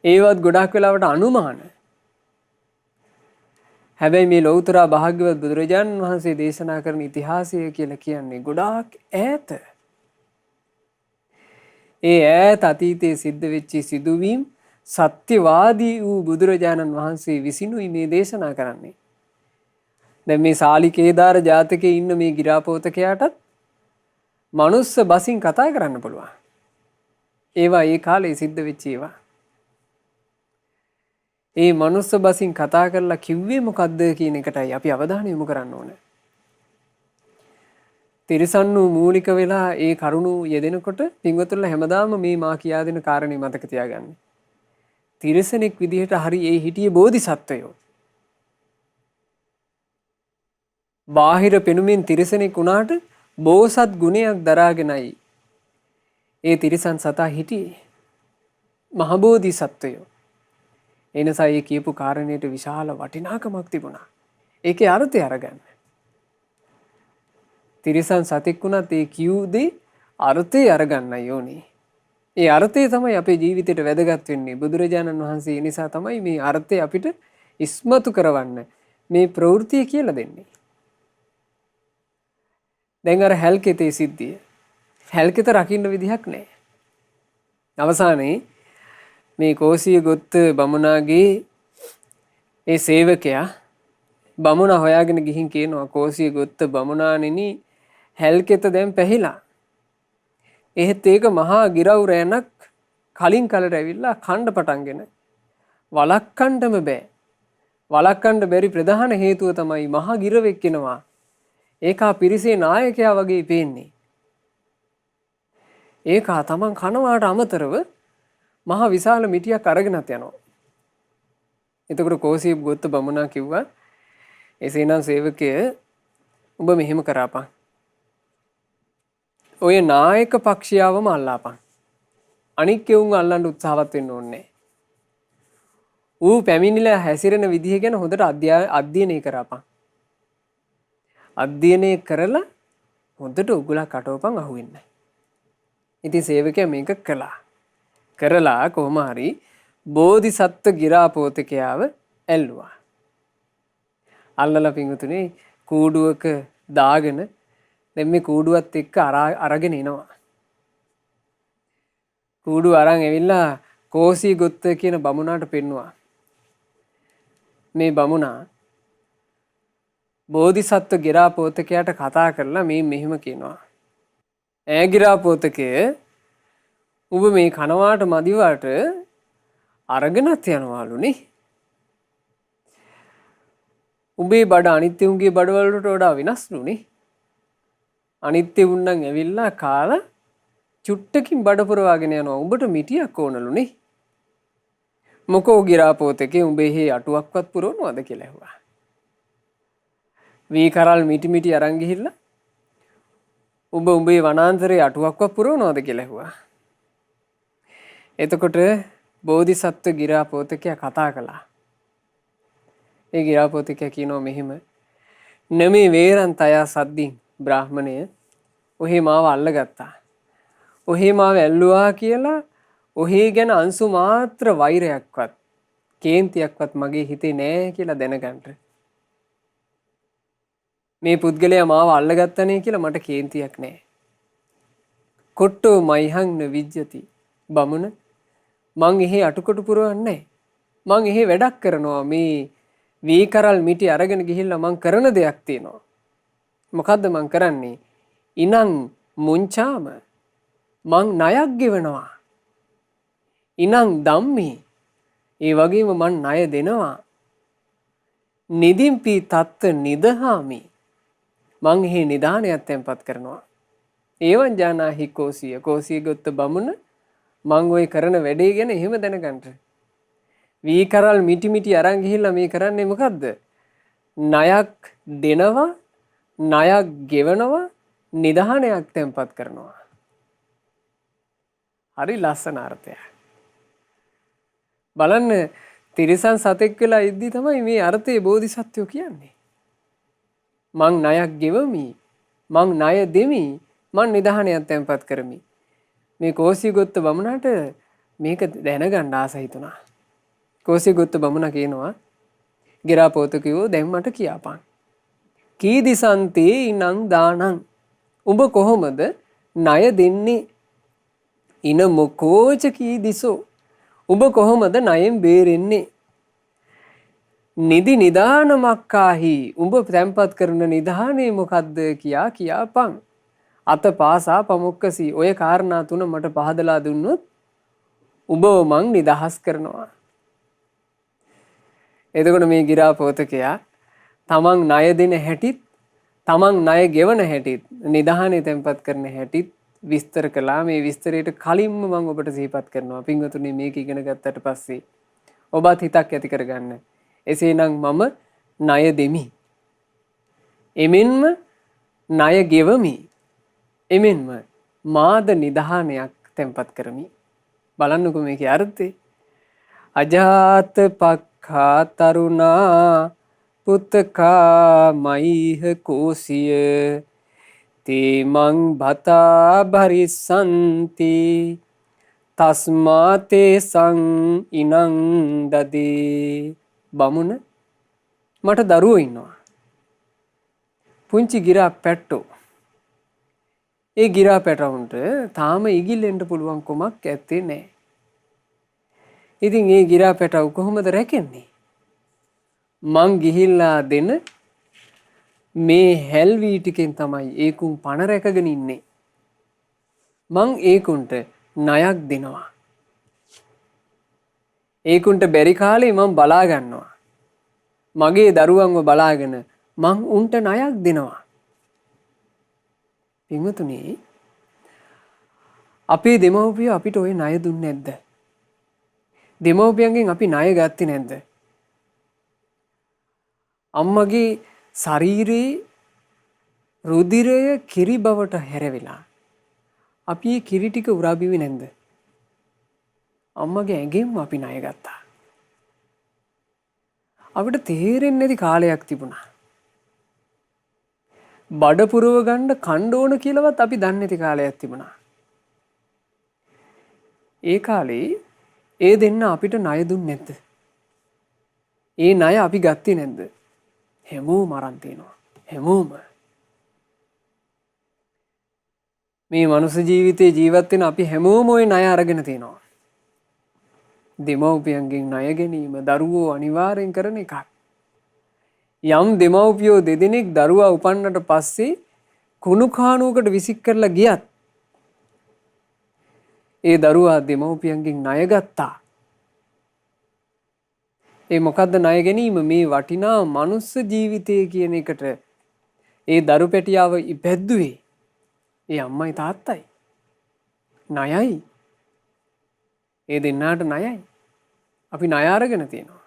ඒවත් ගොඩාක් වෙලාවට අනුමාන. හැබැයි මේ ලෞතර භාග්‍යවත් බුදුරජාණන් වහන්සේ දේශනා කරන ඉතිහාසය කියලා කියන්නේ ගොඩාක් ඈත. ඒ ඈත අතීතයේ සිද්ධ වෙච්ච සිදුවීම් සත්‍යවාදී වූ බුදුරජාණන් වහන්සේ විසිනුයි මේ දේශනා කරන්නේ. දැන් මේ සාලිකේදාර ජාතකයේ ඉන්න මේ ගිරාපෝතකයාටත් මනුස්ස බසින් කතා කරන්න පුළුවන්. ඒවා ඒ කාලේ සිද්ධ වෙච්ච ඒවා. ඒ මනුස්ස බසින් කතා කරලා කිව්වේ මොකද්ද කියන එකටයි අපි අවධානය යොමු කරන්න ඕන. තිරිසන්නු මූලික වෙලා ඒ කරුණු යෙදෙනකොට පින්වතුන්ලා හැමදාම මේ මා කියා දෙන කාරණේ මතක තියාගන්න. තිරිසනෙක් විදිහට හරි ඒ හිටියේ බෝධිසත්වයෝ. බාහිර පෙනුමින් තිරිසනෙක් වුණාට බෝසත් ගුණයක් දරාගෙනයි ඒ තිරිසන් සතා හිටියේ. මහ බෝධිසත්වයෝ. එනිසා ඒ කියපු කාරණේට විශාල වටිනාකමක් තිබුණා. ඒකේ අර්ථය අරගන්න. තිරිසන් සතෙක් වුණත් ඒ කියූ දේ අර්ථය අරගන්නයි ඕනේ. ඒ අර්ථය තමයි අපේ ජීවිතේට වැදගත් වෙන්නේ. බුදුරජාණන් වහන්සේ ඒ නිසා තමයි මේ අර්ථය අපිට ඉස්මතු කරවන්න මේ ප්‍රවෘත්තිය කියලා දෙන්නේ. දැන් අර හැල්කෙතේ සිද්ධිය. හැල්කෙත රකින්න විදිහක් නැහැ. අවසානයේ මේ කෝසිය ගොත්ත බමුණාගේ ඒ සේවකයා බමුණා හොයාගෙන ගිහින් කියනවා කෝසිය ගොත්ත බමුණාණෙනි හැල්කෙත දැන් පැහිලා. එහෙත් ඒක මහා ගිරව් රෑනක් කලින් කලට ඇවිල්ලා කණ්ඩ පටන්ගෙන වළක්වන්නම බෑ. වළක්වන්න බැරි ප්‍රධාන හේතුව තමයි මහා ගිරවෙක් එනවා. ඒකා පිරිසේ නායකයා වගේ පේන්නේ. ඒකා තමන් කනවාට අමතරව මහා විශාල මිටියක් අරගෙනත් යනවා. එතකොට කෝසිය ගොත්ත බමුණා කිව්වා එසේනම් සේවකය උඹ මෙහෙම කරාපන්. ඔය නායක පක්ෂියාවම අල්ලාපන්. අනික් කෙවුන් අල්ලන්න උත්සාහවත් වෙන්න ඕනේ. ඌ පැමිණිලා හැසිරෙන විදිහ ගැන හොඳට අධ්‍යයනය කරපන්. අධ්‍යයනය කරලා හොඳට උගුලා කටවපන් අහුවෙන්නේ. ඉතින් සේවකයා මේක කළා. කරලා කොහොම හරි බෝධිසත්ව ගිරාපෝතකයාව ඇල්ලුවා. අල්ලලා පිංගුතුනේ කූඩුවක දාගෙන දැන් මේ කූඩුවත් එක්ක අරගෙන එනවා. කූඩුව අරන් ඇවිල්ලා කෝසී ගොත්ත කියන බමුණාට පෙන්නුවා. මේ බමුණා බෝධිසත්ව ගිරාපෝතකයාට කතා කරලා මේ මෙහෙම කියනවා. ඈ ගිරාපෝතකේ ඔබ මේ කනවාට මදිවට අරගෙනත් යනවාලුනේ. උඹේ බඩ අනිත්‍ය උන්ගේ බඩවලට වඩා වෙනස්ලුනේ. අනිත්‍ය උන්නම් ඇවිල්ලා කාලා චුට්ටකින් බඩ පුරවාගෙන යනවා. උඹට මිටියක් ඕනලුනේ. මොකෝ ගිරාපෝතකේ උඹේ හේ අටුවක්වත් පුරවනවද කියලා ඇහුවා. වී කරල් මිටි අරන් ගිහිල්ලා උඹේ වනාන්තරයේ අටුවක්වත් පුරවනවද කියලා ඇහුවා. එතකොට බෝධිසත්ව ගිරාපෝතකයා කතා කළා. ඒ ගිරාපෝතකයා කියනවා මෙහෙම නමේ වේරන් තයා සද්දින් බ්‍රාහ්මණය ඔහේ මාව අල්ලගත්තා. ඔහේ මාව ඇල්ලුවා කියලා ඔහේ ගැන අංශු මාත්‍ර වෛරයක්වත් කේන්තියක්වත් මගේ හිතේ නෑ කියලා දැනගන්න. මේ පුද්ගලයා මාව අල්ලගත්තනේ කියලා මට කේන්තියක් නෑ. කොට්ටෝ මයිහං නවිජ්ජති බමුණ මං එහෙ අටුකොටු පුරවන්නේ මං එහෙ වැඩක් කරනවා. මේ වී කරල් මිටි අරගෙන ගිහිල්ලා මං කරන දෙයක් තියෙනවා. මොකද්ද මං කරන්නේ? ඉනං මුංචාම මං ණයක් ගෙවනවා. ඉනං ධම්මි ඒ වගේම මං ණය දෙනවා. නිදිම්පි තත්ත නිදහාමි මං එහෙ නිදානයක් තැන්පත් කරනවා. ඒවන් ජානාහි කෝසිය කෝසිය ගොත්ත බමුණ මං ඔය කරන වැඩේ ගැන එහෙම දැනගන්න. වී කරල් මිටි අරන් ගිහිල්ලා මේ කරන්නේ මොකද්ද? ණයක් දෙනවා, ණයක් ගෙවනවා, නිදානයක් තැන්පත් කරනවා. හරි ලස්සන අර්ථයක්. බලන්න තිරිසන් සතෙක් වෙලා ඉද්දි තමයි මේ අර්ථයේ බෝධිසත්වෝ කියන්නේ. මං ණයක් ගෙවමි, මං ණය දෙමි, මං නිදානයක් තැන්පත් කරමි. මේ කෝසිගොත්ත බමුණට මේක දැනගන්න ආස හිතුණා. කෝසිගොත්ත බමුණ කියනවා ගිරාපෝතකයෝ දැන් මට කියපන්. කී දිසන්තේ ඉනං දානං උඹ කොහොමද ණය දෙන්නේ? ඉන මොකෝච කී දිසෝ උඹ කොහොමද ණයෙන් බේරෙන්නේ? නිදි නිදානමක්කාහි උඹ තැන්පත් කරන නිදානේ මොකද්ද කියපන්. අත පාසා පමුක්කසී ඔය කාරණා තුන මට පහදලා දුන්නොත් උඹව මං නිදහස් කරනවා. එතකොට මේ ගිරාපෝතකයා තමන් ණය දෙන හැටිත් තමන් ණය ගෙවන හැටිත් නිදානේ තැන්පත් කරන හැටිත් විස්තර කළා. මේ විස්තරයට කලින්ම මම ඔබට සිහිපත් කරනවා. පින්වතුනි මේක ඉගෙන ගත්තට පස්සේ ඔබත් හිතක් ඇති කරගන්න. එසේනම් මම ණය දෙමි. එමෙන්ම ණය ගෙවමි. එමෙන්ම මාද නිදානයක් තැන්පත් කරමි. බලන්නකෝ මේකේ අර්ථය. අජාත පක්ඛා තරුණා පුත්තකා මයිහ කෝසිය තේ මං භතා භරිසන්ති තස්මාතේ සං ඉනං දදේ. බමුණ මට දරුවෝ ඉන්නවා. පුංචි ගිරා පැට්ටෝ. ඒ ගිරා පැටවුන්ට තාම ඉගිල්ලෙන්න පුළුවන් කොමක් ඇත්තේ නැහැ. ඉතින් ඒ ගිරා පැටව කොහොමද රැකෙන්නේ? මං ගිහිල්ලා දෙන මේ හැල්වී ටිකෙන් තමයි ඒකුන් පණ රැකගෙන ඉන්නේ. මං ඒකුන්ට ණයක් දෙනවා. ඒකුන්ට බැරි කාලේ මං බලා ගන්නවා. මගේ දරුවන්ව බලාගෙන මං උන්ට ණයක් දෙනවා. පින්වතුනි අපේ දෙමව්පියෝ අපිට ওই ණය දුන්නේ නැද්ද? දෙමව්පියන්ගෙන් අපි ණය ගත්තේ නැද්ද? අම්මගේ ශරීරයේ රුධිරය කිරි බවට හැරවිලා අපි මේ කිරි ටික උරා බිව්වේ නැද්ද? අම්මගේ ඇඟෙන්ම අපි ණය ගත්තා. අපිට තේරෙන්නේ නැති කාලයක් තිබුණා. බඩ පුරව ගන්න කන්න ඕන කියලාවත් අපි දන්නේ නැති කාලයක් තිබුණා. ඒ කාලේ ඒ දෙන්න අපිට ණය දුන්නේ නැද්ද? ඒ ණය අපි ගත්තේ නැද්ද? හැමෝම අරන් තිනවා. හැමෝම මේ මනුස්ස ජීවිතේ ජීවත් වෙන අපි හැමෝම ওই ණය අරගෙන තිනවා. දෙමව්පියන්ගෙන් ණය ගැනීම දරුවෝ අනිවාර්යෙන් කරන එකක්. යම් දෙමව්පියෝ දෙදෙනෙක් දරුවා උපන්නට පස්සේ කුණු කාණුවකට විසික් කරලා ගියත් ඒ දරුවා දෙමව්පියන්ගෙන් ණය ගත්තා. ඒ මොකද්ද ණය ගැනීම? මේ වටිනා මනුස්ස ජීවිතය කියන එකට ඒ දරු පැටියාව ඉපැද්දුවේ ඒ අම්මයි තාත්තයි. ණයයි. ඒ දෙන්නාට ණයයි. අපි ණය අරගෙන තියෙනවා.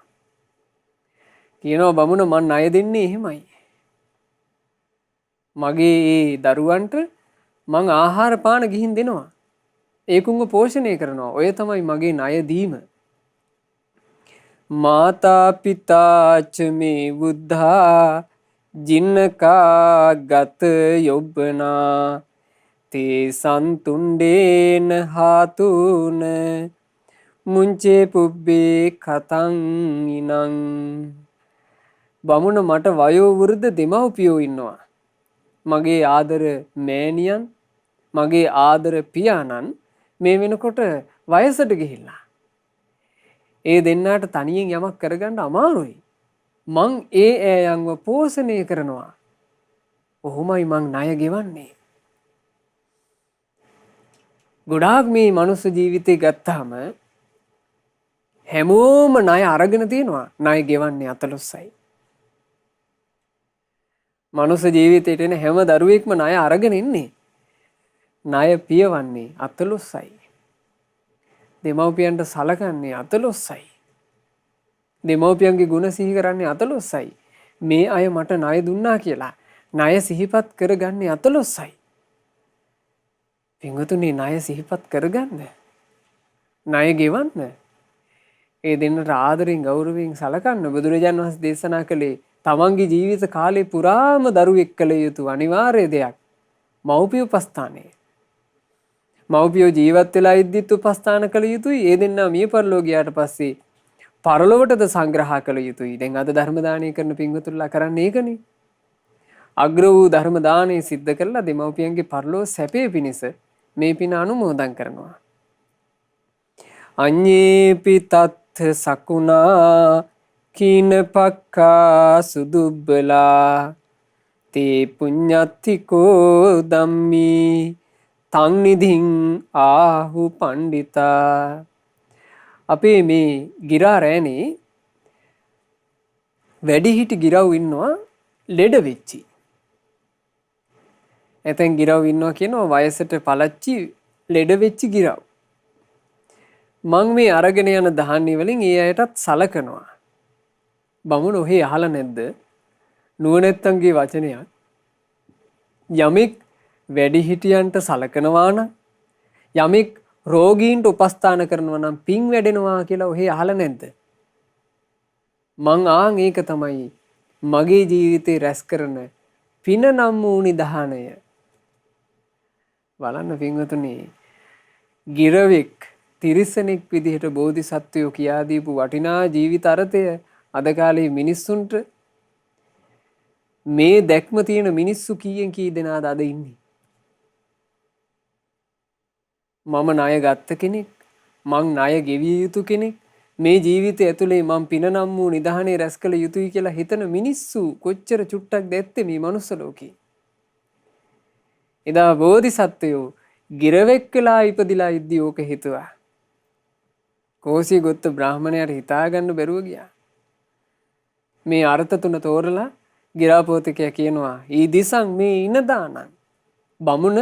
කියනවා බමුණ මං ණය දෙන්නේ එහෙමයි. මගේ ඒ දරුවන්ට මං ආහාර පාන ගිහින් දෙනවා. ඒකුන්ව පෝෂණය කරනවා. ඔය තමයි මගේ ණය දීම. මාතා පිතාච මේ බුද්ධා ජින්නකා ගත යොබ්බනා තේ සන්තුණ්ඩේන හාතුන මුංචේ පුබ්බේ කතං ඉනං. බමුණ මට වයෝ වෘද්ධ දෙමව්පියෝ ඉන්නවා. මගේ ආදර මෑණියන් මගේ ආදර පියාණන් මේ වෙනකොට වයසට ගිහිල්ලා. ඒ දෙන්නාට තනියෙන් යමක් කරගන්න අමාරුයි. මං ඒ ඈයන්ව පෝෂණය කරනවා. ඔහොමයි මං ණය ගෙවන්නේ. ගොඩාක් මේ මනුස්ස ජීවිතේ ගත්තාම හැමෝම ණය අරගෙන තියෙනවා. ණය ගෙවන්නේ අතලොස්සයි. මනුස්ස ජීවිතේට එන හැම දරුවෙක්ම ණය අරගෙන ඉන්නේ. ණය පියවන්නේ අතලොස්සයි. දෙමව්පියන්ට සලකන්නේ අතලොස්සයි. දෙමව්පියන්ගේ ගුණ සිහි කරන්නේ අතලොස්සයි. මේ අය මට ණය දුන්නා කියලා ණය සිහිපත් කරගන්නේ අතලොස්සයි. පින්වතුනි ණය සිහිපත් කරගන්න. ණය ගෙවන්න. ඒ දෙන්නට ආදරෙන් ගෞරවයෙන් සලකන්න බුදුරජාණන් වහන්සේ දේශනා කළේ තමන්ගේ ජීවිත කාලේ පුරාම දරුවෙක් කළ යුතු අනිවාර්ය දෙයක් මව්පිය උපස්ථානය. මව්පියෝ ජීවත් වෙලා ඉද්දිත් උපස්ථාන කළ යුතුයි. ඒ දෙන්නා මිය පරලෝ ගියාට පස්සේ පරලොවටද සංග්‍රහ කළ යුතුයි. දැන් අද ධර්ම දානය කරන පින්වතුන්ලා කරන්නේ ඒකනේ. අග්‍ර වූ ධර්ම දානය සිද්ධ කරලා දෙමව්පියන්ගේ පරලෝ සැපේ පිණිස මේ පින අනුමෝදන් කරනවා. අඤ්ඤේපි තත්ථ සකුණා කීන පක්ඛා සුදුබ්බලා තේ පුඤ්ඤත්තිකෝ ධම්මි තං නිධින් ආහු පණ්ඩිතා. අපේ මේ ගිරා රෑනේ වැඩිහිටි ගිරව් ඉන්නවා ලෙඩ වෙච්චි. එතෙන් ගිරව් ඉන්නවා කියනවා වයසට පළච්චි ලෙඩ වෙච්චි ගිරව්. මං මේ අරගෙන යන ධාන්‍ය වලින් ඒ අයටත් සලකනවා. බමුණ ඔහේ අහලා නැද්ද? නුවණැත්තන්ගේ වචනයක්. යමෙක් වැඩිහිටියන්ට සලකනවා නම් යමෙක් රෝගීන්ට උපස්ථාන කරනවා නම් පින් වැඩෙනවා කියලා ඔහේ අහලා නැද්ද? මං ආන් ඒක තමයි මගේ ජීවිතේ රැස් කරන පින නම් වූ නිධානය. බලන්න පින්වතුනි ගිරවෙක් තිරිසනෙක් විදිහට බෝධිසත්වයෝ කියා දීපු වටිනා ජීවිත අර්ථය අද කාලේ මිනිස්සුන්ට මේ දැක්ම තියෙන මිනිස්සු කීයෙන් කී දෙනාද අද ඉන්නේ? මම ණය ගත්ත කෙනෙක්, මං ණය ගෙවිය යුතු කෙනෙක්, මේ ජීවිතය ඇතුලේ මං පින නම් වූ නිධානය රැස් කළ යුතුයි කියලා හිතන මිනිස්සු කොච්චර චුට්ටක් දැත්තේ මේ මනුස්ස ලෝකේ. එදා බෝධිසත්වයෝ ගිරවෙක් වෙලා ඉපදිලා ඉද්දී ඕක හිතුවා. කෝසී ගොත්ත බ්‍රාහමණයාට හිතාගන්න බැරුව ගියා. මේ අර්ථ තුන තෝරලා ගිරාපෝතිකයා කියනවා ඊ දිසං මේ ඉනදානං. බමුණ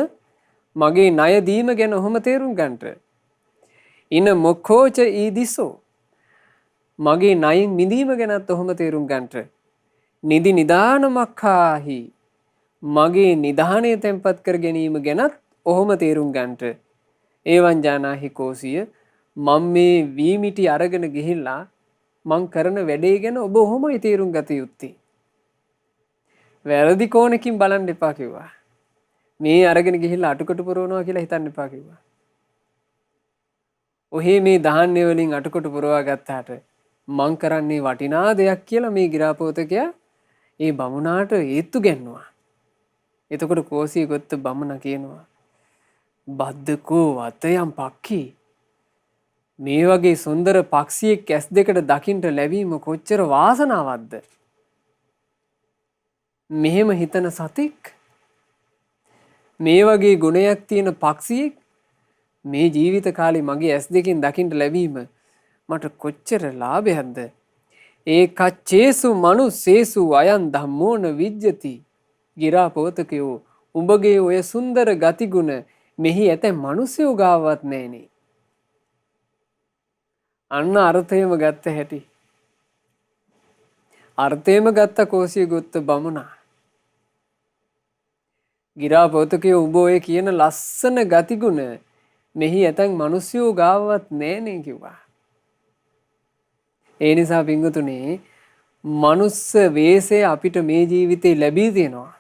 මගේ ණය දීම ගැන ඔහොම තේරුම් ගන්නට. ඉන මොක්ඛෝච ඊ දිසෝ. මගේ ණයින් මිදීම ගැනත් ඔහොම තේරුම් ගන්නට. නිදි නිදානමක්ඛාහි. මගේ නිධානය තැන්පත් කර ගැනීම ගැනත් ඔහොම තේරුම් ගන්නට. ඒවන් ජානාහි කෝසිය මම මේ වීමිටි අරගෙන ගිහිල්ලා මං කරන වැඩේ ගැන ඔබ ඔහොමයි තේරුම් ගත යුත්තේ. වැරදි කෝණකින් බලන්න එපා කිව්වා. මේ අරගෙන ගිහිල්ලා අටුකොටු පුරවනවා කියලා හිතන්න එපා කිව්වා. ඔහේ මේ ධාන්‍ය වලින් අටුකොටු පුරවා ගත්තාට මං කරන්නේ වටිනා දෙයක් කියලා මේ ගිරාපෝතකයා ඒ බමුණාට ඒත්තු ගැන්නුවා. එතකොට කෝසිය ගොත්ත බමුණ කියනවා බද්දකෝ වතයම් පක්කි මේ වගේ සුන්දර පක්ෂියෙක් ඇස් දෙකට දකින්ට ලැබීම කොච්චර වාසනාවක්ද. මෙහෙම හිතන සතෙක් මේ වගේ ගුණයක් තියෙන පක්ෂියෙක් මේ ජීවිත කාලේ මගේ ඇස් දෙකෙන් දකින්ට ලැබීම මට කොච්චර ලාභයක්ද. ඒකච්චේසු මනුස්සේසු අයන් ධම්මෝන විජ්ජති. ගිරාපෝතකයෝ උඹගේ ඔය සුන්දර ගතිගුණ මෙහි ඇතැම් මනුස්සයෝ ගාවත් නෑනේ. අන්න අර්ථයම ගත්ත හැටි. අර්ථයම ගත්ත කෝසිය ගොත්ත බමුණා. ගිරාපෝතකයෝ උඹ ඔය කියන ලස්සන ගතිගුණ මෙහි ඇතැම් මනුස්සයෝ ගාවත් නෑනේ කිව්වා. ඒ නිසා පිංගුතුනේ මනුස්ස වේශය අපිට මේ ජීවිතේ ලැබී තියෙනවා.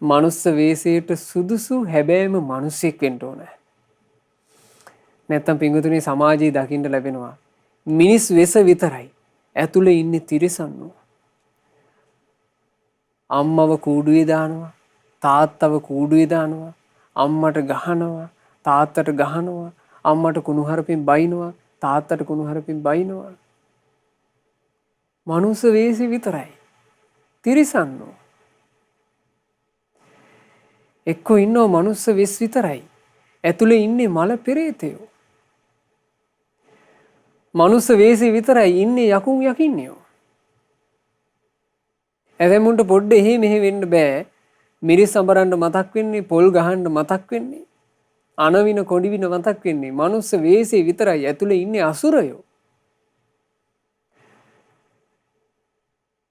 මනුස්ස වේශයට සුදුසු හැබෑම මිනිසෙක් වෙන්න ඕන. නැත්තම් පිංගුතුනේ සමාජයේ දකින්න ලැබෙනවා මිනිස් වෙස විතරයි ඇතුලේ ඉන්නේ තිරිසන්නෝ. අම්මව කූඩුවේ දානවා, තාත්තව කූඩුවේ දානවා, අම්මට ගහනවා, තාත්තට ගහනවා, අම්මට කුණුහරුපින් බයිනවා, තාත්තට කුණුහරුපින් බයිනවා. මනුස්ස වේශي විතරයි. තිරිසන්නෝ. එක්කෝ ඉන්නෝ මනුස්ස වෙස් විතරයි. ඇතුලේ ඉන්නේ මල පෙරේතයෝ. මනුස්ස වේශي විතරයි ඉන්නේ යකුන් යකින්නයෝ. එතෙමුන්ට පොඩ්ඩ එහෙ මෙහෙ වෙන්න බෑ. මිරිස් අඹරන්න මතක් වෙන්නේ, පොල් ගහන්න මතක් වෙන්නේ, අනවින කොඩිවින මතක් වෙන්නේ. මනුස්ස වේශේ විතරයි ඇතුලේ ඉන්නේ අසුරයෝ.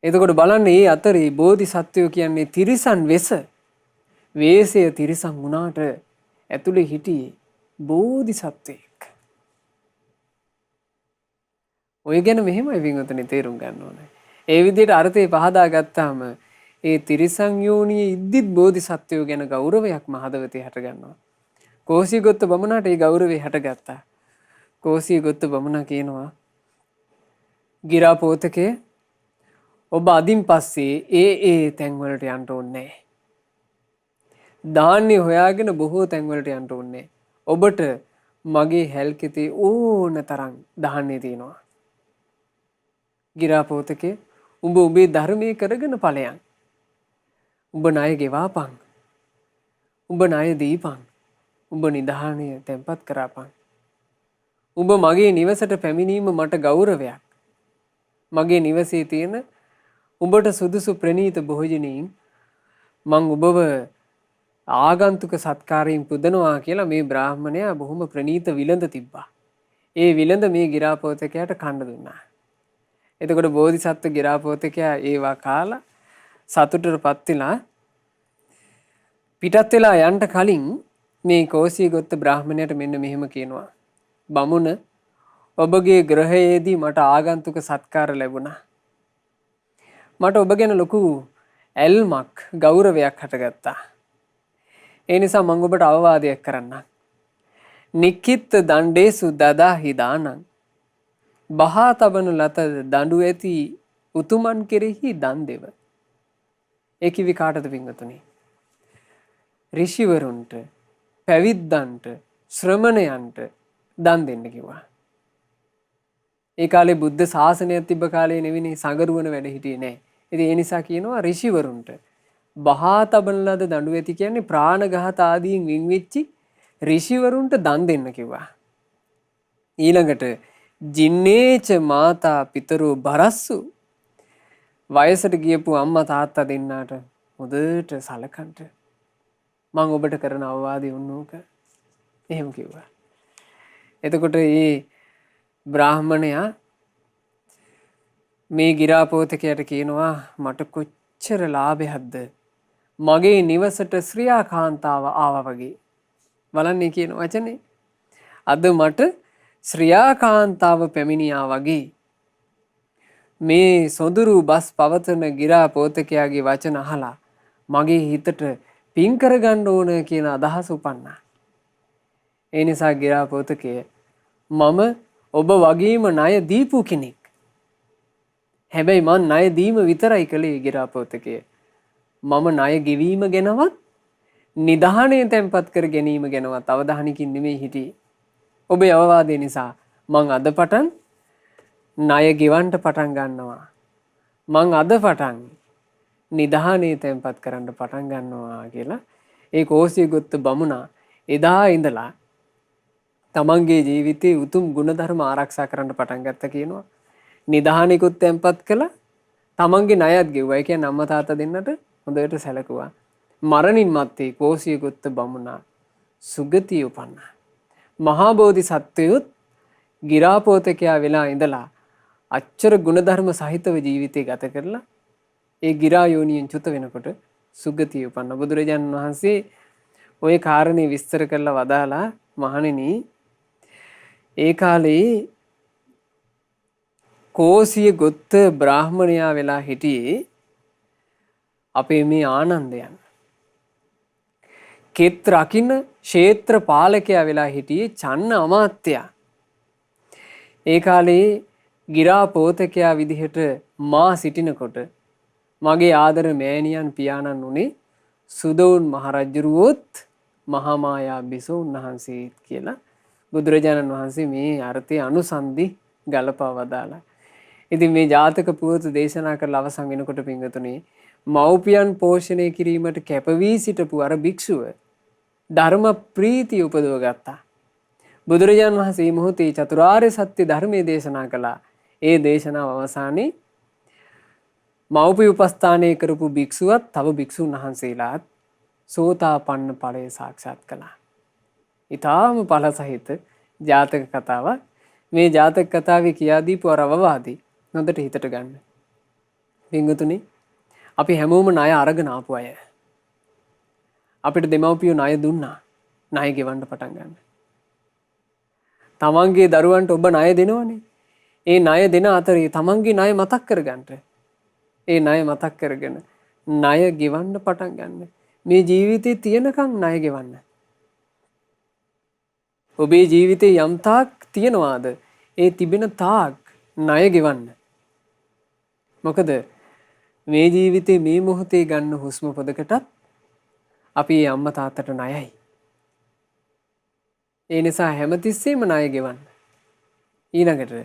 එතකොට බලන්න මේ අතරේ බෝධිසත්වයෝ කියන්නේ තිරිසන් වෙස. වේශය තිරිසන් වුණාට ඇතුලේ හිටියේ බෝධිසත්වයෙක්. ඔය ගැන මෙහෙමයි වින්වතුනි තේරුම් ගන්න ඕනේ. ඒ විදිහට අර්ථය පහදා ගත්තාම ඒ තිරිසන් යෝනියේ ඉද්දිත් බෝධිසත්වයෝ ගැන ගෞරවයක්ම හදවතේ හට ගන්නවා. කෝසියගොත්ත බමුණාට ඒ ගෞරවය හටගත්තා. කෝසියගොත්ත බමුණා කියනවා ගිරාපෝතකේ ඔබ අදින් පස්සේ ඒ තැන්වලට යන්න ඕනේ. ධාන්‍ය හොයාගෙන බොහෝ තැන්වලට යන්න ඕනේ. ඔබට මගේ හැල්කෙතේ ඕන තරම් ධාන්‍ය තියෙනවා. ගිරාපෝතකේ උඹ උඹේ ධර්මයේ කරගෙන ඵලයන්. උඹ ණය ගෙවාපන්. උඹ ණය දීපන්. උඹ නිධානය තැන්පත් කරාපන්. උඹ මගේ නිවසට පැමිණීම මට ගෞරවයක්. මගේ නිවසේ තියෙන උඹට සුදුසු ප්‍රණීත භෝජනීන් මං ඔබව ආගන්තුක සත්කාරයෙන් පුදනවා කියලා මේ බ්‍රාහ්මණයා බොහොම ප්‍රණීත විලඳ තිබ්බා. ඒ විලඳ මේ ගිරාපෝතකයාට කන්න දුන්නා. එතකොට බෝධිසත්ව ගිරාපෝතකයා ඒවා කාලා සතුටටපත් වෙලා පිටත් වෙලා යන්න කලින් මේ කෝසියගොත්ත බ්‍රාහ්මණයාට මෙන්න මෙහෙම කියනවා. බමුණ ඔබගේ ග්‍රහයේදී මට ආගන්තුක සත්කාර ලැබුණා. මට ඔබ ගැන ලොකු ඇල්මක් ගෞරවයක් හටගත්තා. ඒ නිසා මම ඔබට අවවාදයක් කරන්නම්. නික්කිත් දණ්ඩේසු දදාහි දානං බහා තබන ලත දඬු ඇති උතුමන් කෙරෙහි දන් දෙව. ඒ කිවි කාටද පින්වතුනි? ඍෂිවරුන්ට, පැවිද්දන්ට, ශ්‍රමණයන්ට දන් දෙන්න කිව්වා. ඒ කාලේ බුද්ධ ශාසනයක් තිබ්බ කාලේ නෙවෙයි සංගරුවන වැඩ හිටියේ නෑ. ඉතින් ඒ නිසා කියනවා ඍෂිවරුන්ට බහා තබන ලද දඬු ඇති කියන්නේ ප්‍රාණඝාත ආදීන් වින්විච්චි ඍෂිවරුන්ට දන් දෙන්න කිව්වා. ඊළඟට ජින්නේච මාතා පිතරෝ බරස්සු වයසට ගියපු අම්මා තාත්තා දෙන්නාට හොඳට සලකන්න. මම ඔබට කරන අවවාදය උන්නෝක. එහෙම කිව්වා. එතකොට මේ බ්‍රාහ්මණයා මේ ගිරාපෝතකයට කියනවා මට කොච්චර ලාභයක්ද මගේ නිවසට ශ්‍රියාකාන්තාව ආවා වගේ. බලන්නේ කියන වචනේ. අද මට ශ්‍රියාකාන්තාව පැමිණියා වගේ මේ සොඳුරු බස් පවතන ගිරා පෝතකයාගේ වචන අහලා මගේ හිතට පින් කරගන්න ඕන කියන අදහස උපන්නා. ඒ නිසා ගිරා පෝතකය මම ඔබ වගේම ණය දීපු කෙනෙක්. හැබැයි මං ණය දීම විතරයි කළේ ගිරා පෝතකය. මම ණය ගෙවීම ගැනවත් නිධානය තැන්පත් කර ගැනීම ගැනවත් අවධානයකින් නෙමෙයි හිටියේ. ඔබේ අවවාදය නිසා මං අද පටන් ණය ගෙවන්න පටන් ගන්නවා. මං අද පටන් නිධානය තැන්පත් කරන්න පටන් ගන්නවා කියලා ඒ කෝසියගොත්ත බමුණා එදා ඉඳලා තමන්ගේ ජීවිතයේ උතුම් ගුණධර්ම ආරක්ෂා කරන්න පටන් ගත්තා කියනවා. නිධානිකුත් තැන්පත් කළා. තමන්ගේ ණයත් ගෙවුවා. ඒ කියන්නේ අම්මා තාත්තා දෙන්නට හොඳට සැලකුවා. මරණින් මත්තේ කෝසියගොත්ත බමුණා සුගතිය උපන්නා. මහා බෝධිසත්වයොත් ගිරාපෝතකයා වෙලා ඉඳලා අච්චර ගුණධර්ම සහිතව ජීවිතය ගත කරලා ඒ ගිරා යෝනියෙන් චුත වෙනකොට සුගතිය උපන්න. බුදුරජාණන් වහන්සේ ওই කාරණේ විස්තර කරලා වදාලා මහණෙනි ඒ කාලේ කෝසිය ගොත්ත බ්‍රාහ්මණයා වෙලා හිටියේ අපේ මේ ආනන්දයන්. කෙත් රකින්න ක්ෂේත්‍ර පාලකයා වෙලා හිටියේ චන්න අමාත්‍යා. ඒ කාලේ ගිරා පෝතකයා විදිහට මා සිටිනකොට මගේ ආදර මෑණියන් පියාණන් උනේ සුදවුන් මහරජුරුවොත් මහා මායා බිසෝන් වහන්සේත් කියලා බුදුරජාණන් වහන්සේ මේ අර්ථයේ අනුසන්දි ගලපා වදාලා. ඉතින් මේ ජාතක පුවත දේශනා කරලා අවසන් වෙනකොට පින්වතුනි මව්පියන් පෝෂණය කිරීමට කැපවී සිටපු අර භික්ෂුව ධර්ම ප්‍රීතිය උපදව ගත්තා. බුදුරජාණන් වහන්සේ මොහොතේ චතුරාර්ය සත්‍ය ධර්මයේ දේශනා කළා. ඒ දේශනාව අවසානයේ මව්පිය උපස්ථානය කරපු භික්ෂුවත් තව භික්ෂුන් වහන්සේලාත් සෝතාපන්න ඵලය සාක්ෂාත් කළා. ඊටාම ඵල සහිත ජාතක කතාවක්. මේ ජාතක කතාවේ කියා දීපු අර අවවාදී හොඳට හිතට ගන්න. පින්වතුනි අපි හැමෝම ණය අරගෙන ආපු අය. අපිට දෙමව්පියෝ ණය දුන්නා. ණය ගෙවන්න පටන් ගන්න. තමන්ගේ දරුවන්ට ඔබ ණය දෙනවනේ. ඒ ණය දෙන අතරේ තමන්ගේ ණය මතක් කරගන්න. ඒ ණය මතක් කරගෙන ණය ගෙවන්න පටන් ගන්න. මේ ජීවිතේ තියනකම් ණය ගෙවන්න. ඔබේ ජීවිතේ යම් තාක් තියනවාද ඒ තිබෙන තාක් ණය ගෙවන්න. මොකද මේ ජීවිතේ මේ මොහොතේ ගන්න හුස්ම පොදකටත් අපි අම්මා තාත්තට ණයයි. ඒ නිසා හැමතිස්සෙම ණය ගෙවන්න. ඊළඟට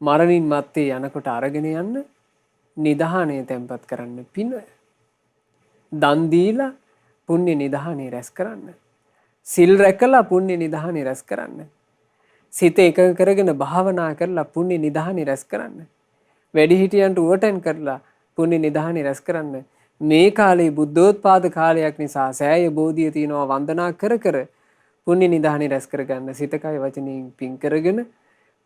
මරණින් මත්තේ යනකොට අරගෙන යන්න නිධානය තැන්පත් කරන්න පින. දන් දීලා පුණ්‍ය නිධානය රැස් කරන්න. සිල් රැකලා පුණ්‍ය නිධානය රැස් කරන්න. සිත එකඟ කරගෙන භාවනා කරලා පුණ්‍ය නිධානය රැස් කරන්න. වැඩිහිටියන්ට උවටන් කරලා පුණ්‍ය නිධානය රැස් කරන්න. මේ කාලේ බුද්ධෝත්පාද කාලයක් නිසා සෑය බෝධිය තියනවා වන්දනා කර කර පුණ්‍ය නිධානය රැස් කරගන්න. සිත කය වචනයෙන් පින් කරගෙන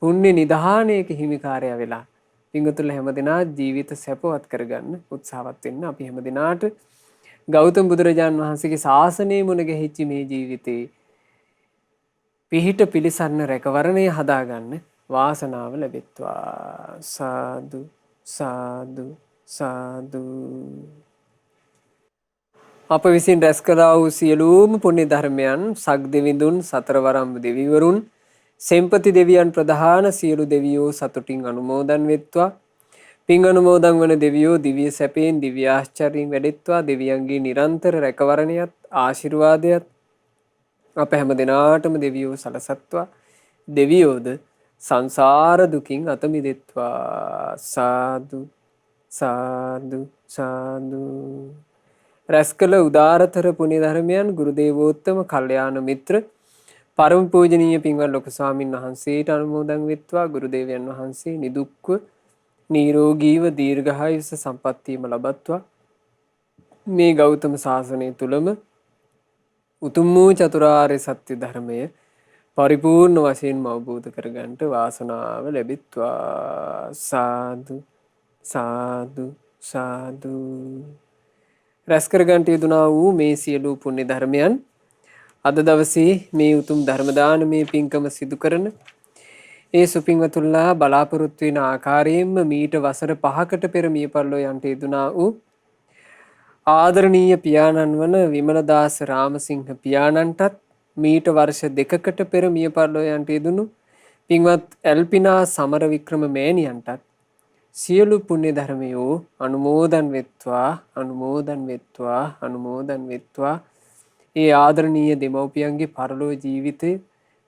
පුණ්‍ය නිධානයක හිමිකාරය වෙලා පින්වතුන්ලා හැමදෙනා ජීවිත සැපවත් කරගන්න උත්සාහවත් වෙන්න. අපි හැමදෙනාට ගෞතම බුදුරජාණන් වහන්සේගේ ශාසනය මුණ ගැහිච්ච මේ ජීවිතේ පිහිට පිළිසන්න රැකවරණය හදාගන්න වාසනාව ලැබෙත්වා. සාදු සාදු සාදු. අප විසින් රැස් කළා වූ සියලුම පුණ්‍ය ධර්මයන් සග්දෙවිඳුන් සතරවරම් දෙවිවරුන් සෙම්පති දෙවියන් ප්‍රධාන සියලු දෙවියෝ සතුටින් අනුමෝදන් වෙත්වා. පින් අනුමෝදන් වන දෙවියෝ දිව්‍ය සැපයෙන් දිව්‍ය ආශ්චර්යයෙන් වැඩෙත්වා. දෙවියන්ගේ නිරන්තර රැකවරණයත් ආශිර්වාදයත් අප හැම දිනාටම දෙවියෝ සලසත්වා. දෙවියෝද සංසාර දුකින් අත මිදෙත්වා. සාදු සාදු සාදු. රැස්කල උදාරතර පුණ්‍ය ධර්මයන් ගුරු දේවෝත්තම කල්යාණ මිත්‍ර පරම පූජනීය පින්වත් ලොකු ස්වාමින් වහන්සේට අනුමෝදන් වෙත්වා. ගුරු දේවයන් වහන්සේ නිදුක්ව නිරෝගීව දීර්ඝායුෂ සම්පන්නියම ලබත්වා. මේ ගෞතම සාසනය තුලම උතුම් වූ චතුරාර්ය සත්‍ය ධර්මය පරිපූර්ණ වශයෙන්ම අවබෝධ කරගන්නට වාසනාව ලැබෙත්වා. සාදු සාදු සාදු. රැස් කරගන්නට යෙදුනා වූ මේ සියලු පුණ්‍ය ධර්මයන් අද දවසේ මේ උතුම් ධර්ම දානමේ පින්කම සිදු කරන ඒ සුපින්වතුන්ලා බලාපොරොත්තු වෙන ආකාරයෙන්ම මීට වසර 5කට පෙර මිය පරලෝ යන්ට යෙදුනා වූ ආදරණීය පියාණන් වන විමලදාස රාමසිංහ පියාණන්ටත් මීට වර්ෂ 2කට පෙර මිය පරලෝ යන්ට යෙදුණු පින්වත් එල්පිනා සමරවික්‍රම මෑණියන්ටත් සියලු පුණ්‍ය ධර්මයෝ අනුමෝදන් වෙත්වා අනුමෝදන් වෙත්වා අනුමෝදන් වෙත්වා. ඒ ආදරණීය දෙමව්පියන්ගේ පරලෝ ජීවිතේ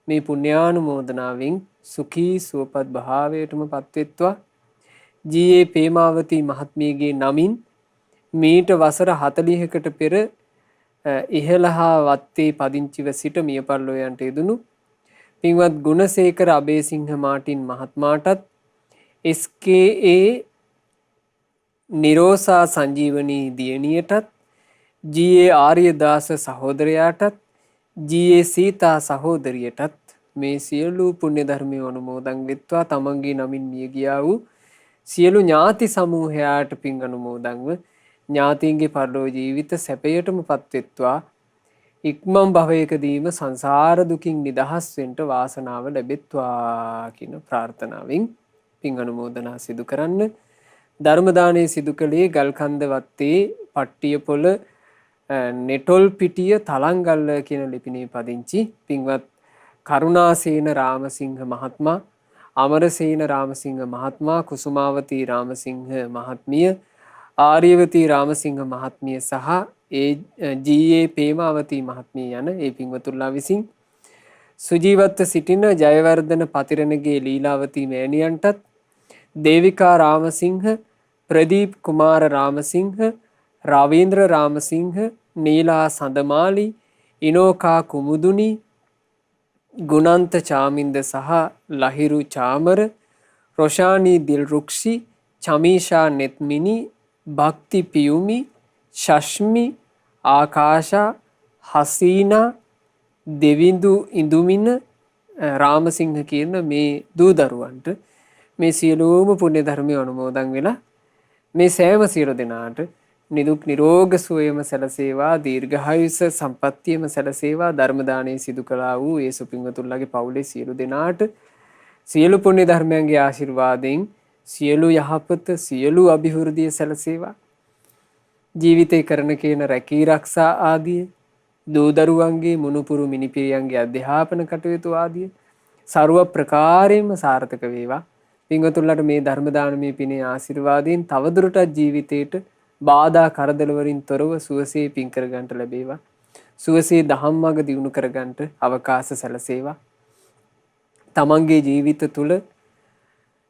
මේ පුණ්‍යානුමෝදනාවෙන් සුඛී සුවපත් භාවයටම පත්වෙත්වා. ජී.ඒ. පේමාවතී මහත්මියගේ නමින් මීට වසර 40කට පෙර ඉහළහා වත්තේ පදිංචිව සිට මිය පරලෝ යන්ට යෙදුණු පින්වත් ගුණසේකර අබේසිංහ මාටින් මහත්මයාටත් SKA නිරෝසා සංජීවනී දියණියටත් ජී.ඒ. ආර්යදාස සහෝදරයාටත් ජී.ඒ. සීතා සහෝදරියටත් මේ සියලු පුණ්‍ය ධර්මය අනුමෝදන් වෙත්වා. තමන්ගේ නමින් මිය ගියා වූ සියලු ඥාති සමූහයාට පින් අනුමෝදන්ව ඥාතීන්ගේ පරලෝ ජීවිත සැපයටම පත්වෙත්වා. ඉක්මන් භවයකදීම සංසාර දුකින් නිදහස් වෙන්න වාසනාව ලැබෙත්වා කියන ප්‍රාර්ථනාවෙන් පින් අනුමෝදනා සිදු කරන්න. ධර්ම දානයේ සිදු කළේ ගල්කන්ද වත්තේ පට්ටියපොළ නෙටොල් පිටිය තලංගල්ල කියන ලිපිනේ පදිංචි පින්වත් කරුණාසේන රාමසිංහ මහත්මයා, අමරසේන රාමසිංහ මහත්මයා, කුසුමාවතී රාමසිංහ මහත්මිය, ආර්යවතී රාමසිංහ මහත්මිය සහ ජී.ඒ. පේමාවතී මහත්මිය යන ඒ පින්වතුන්ලා විසින් සුජීවත්ව සිටින ජයවර්ධන පතිරණගේ ලීලාවතී මෑණියන්ටත්, දේවිකා රාමසිංහ, ප්‍රදීප් කුමාර රාමසිංහ, රවීන්ද්‍ර රාමසිංහ, නීලා සඳමාලි, ඉනෝකා කුමුදුනි, ගුණන්ත චාමින්ද සහ ලහිරු චාමර, රොෂානී දිල්රුක්ෂි, චමීෂා නෙත්මිනි, භක්ති පියුමි, ශෂ්මි, ආකාශා, හසීනා, දෙවිඳු ඉඳුමින රාමසිංහ කියන මේ දූ දරුවන්ට මේ සියලුම පුණ්‍ය ධර්මය අනුමෝදන් වෙලා මේ සෑම සියලු දෙනාට නිදුක් නිරෝග සුවයම සැලසේවා, දීර්ඝායුෂ සම්පන්නියම සැලසේවා. ධර්ම දානයේ සිදු කළා වූ ඒ සුපින්වතුන්ලාගේ පවුලේ සියලු දෙනාට සියලු පුණ්‍ය ධර්මයන්ගේ ආශිර්වාදයෙන් සියලු යහපත සියලු අභිවෘද්ධිය සැලසේවා. ජීවිතේ කරන කියන රැකී ආරක්ෂා ආදී දූ දරුවන්ගේ මුණුපුරු මිනිපිරියන්ගේ අධ්‍යාපන කටයුතු ආදී ਸਰව ප්‍රකාරයෙන්ම සාර්ථක වේවා. පින්වතුන්ලාට මේ ධර්ම දානමේ පිනේ ආශිර්වාදයෙන් තවදුරටත් ජීවිතේට බාධා කරදර වලින් තොරව සුවසේ පින් කර ගන්නට ලැබේවා. සුවසේ ධම්මග දියුණු කර ගන්නට අවකාශ සැලසේවා. තමන්ගේ ජීවිත තුළ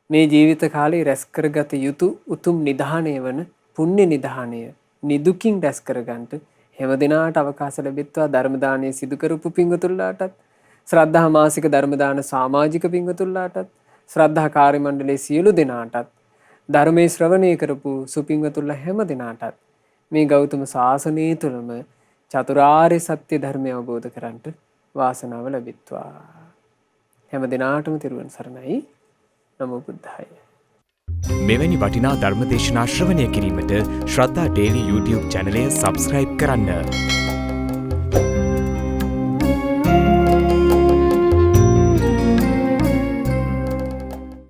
මේ ජීවිත කාලේ රැස් කරගත යුතු උතුම් නිධානය වන පුණ්‍ය නිධානය නිදුකින් රැස් කර ගන්නට හැම දිනාට අවකාශ ලැබෙත්වා. ධර්ම දානයේ සිදු කරපු පින්වතුන්ලාටත්, ශ්‍රද්ධා මාසික ධර්ම දාන සමාජික පින්වතුන්ලාටත්, ශ්‍රද්ධා කාර්ය මණ්ඩලයේ සියලු දෙනාටත්, ධර්මයේ ශ්‍රවණය කරපු සුපින්වතුන්ලා හැම දෙනාටත් මේ ගෞතම සාසනය තුළම චතුරාර්ය සත්‍ය ධර්මය අවබෝධ කරගන්නට වාසනාව ලැබෙත්වා. හැම දිනාටම තෙරුවන් සරණයි. නමෝ බුද්ධාය. මෙවැනි වටිනා ධර්ම දේශනා ශ්‍රවණය කිරීමට ශ්‍රද්ධා ඩේලි YouTube චැනලය සබ්ස්ක්‍රයිබ් කරන්න.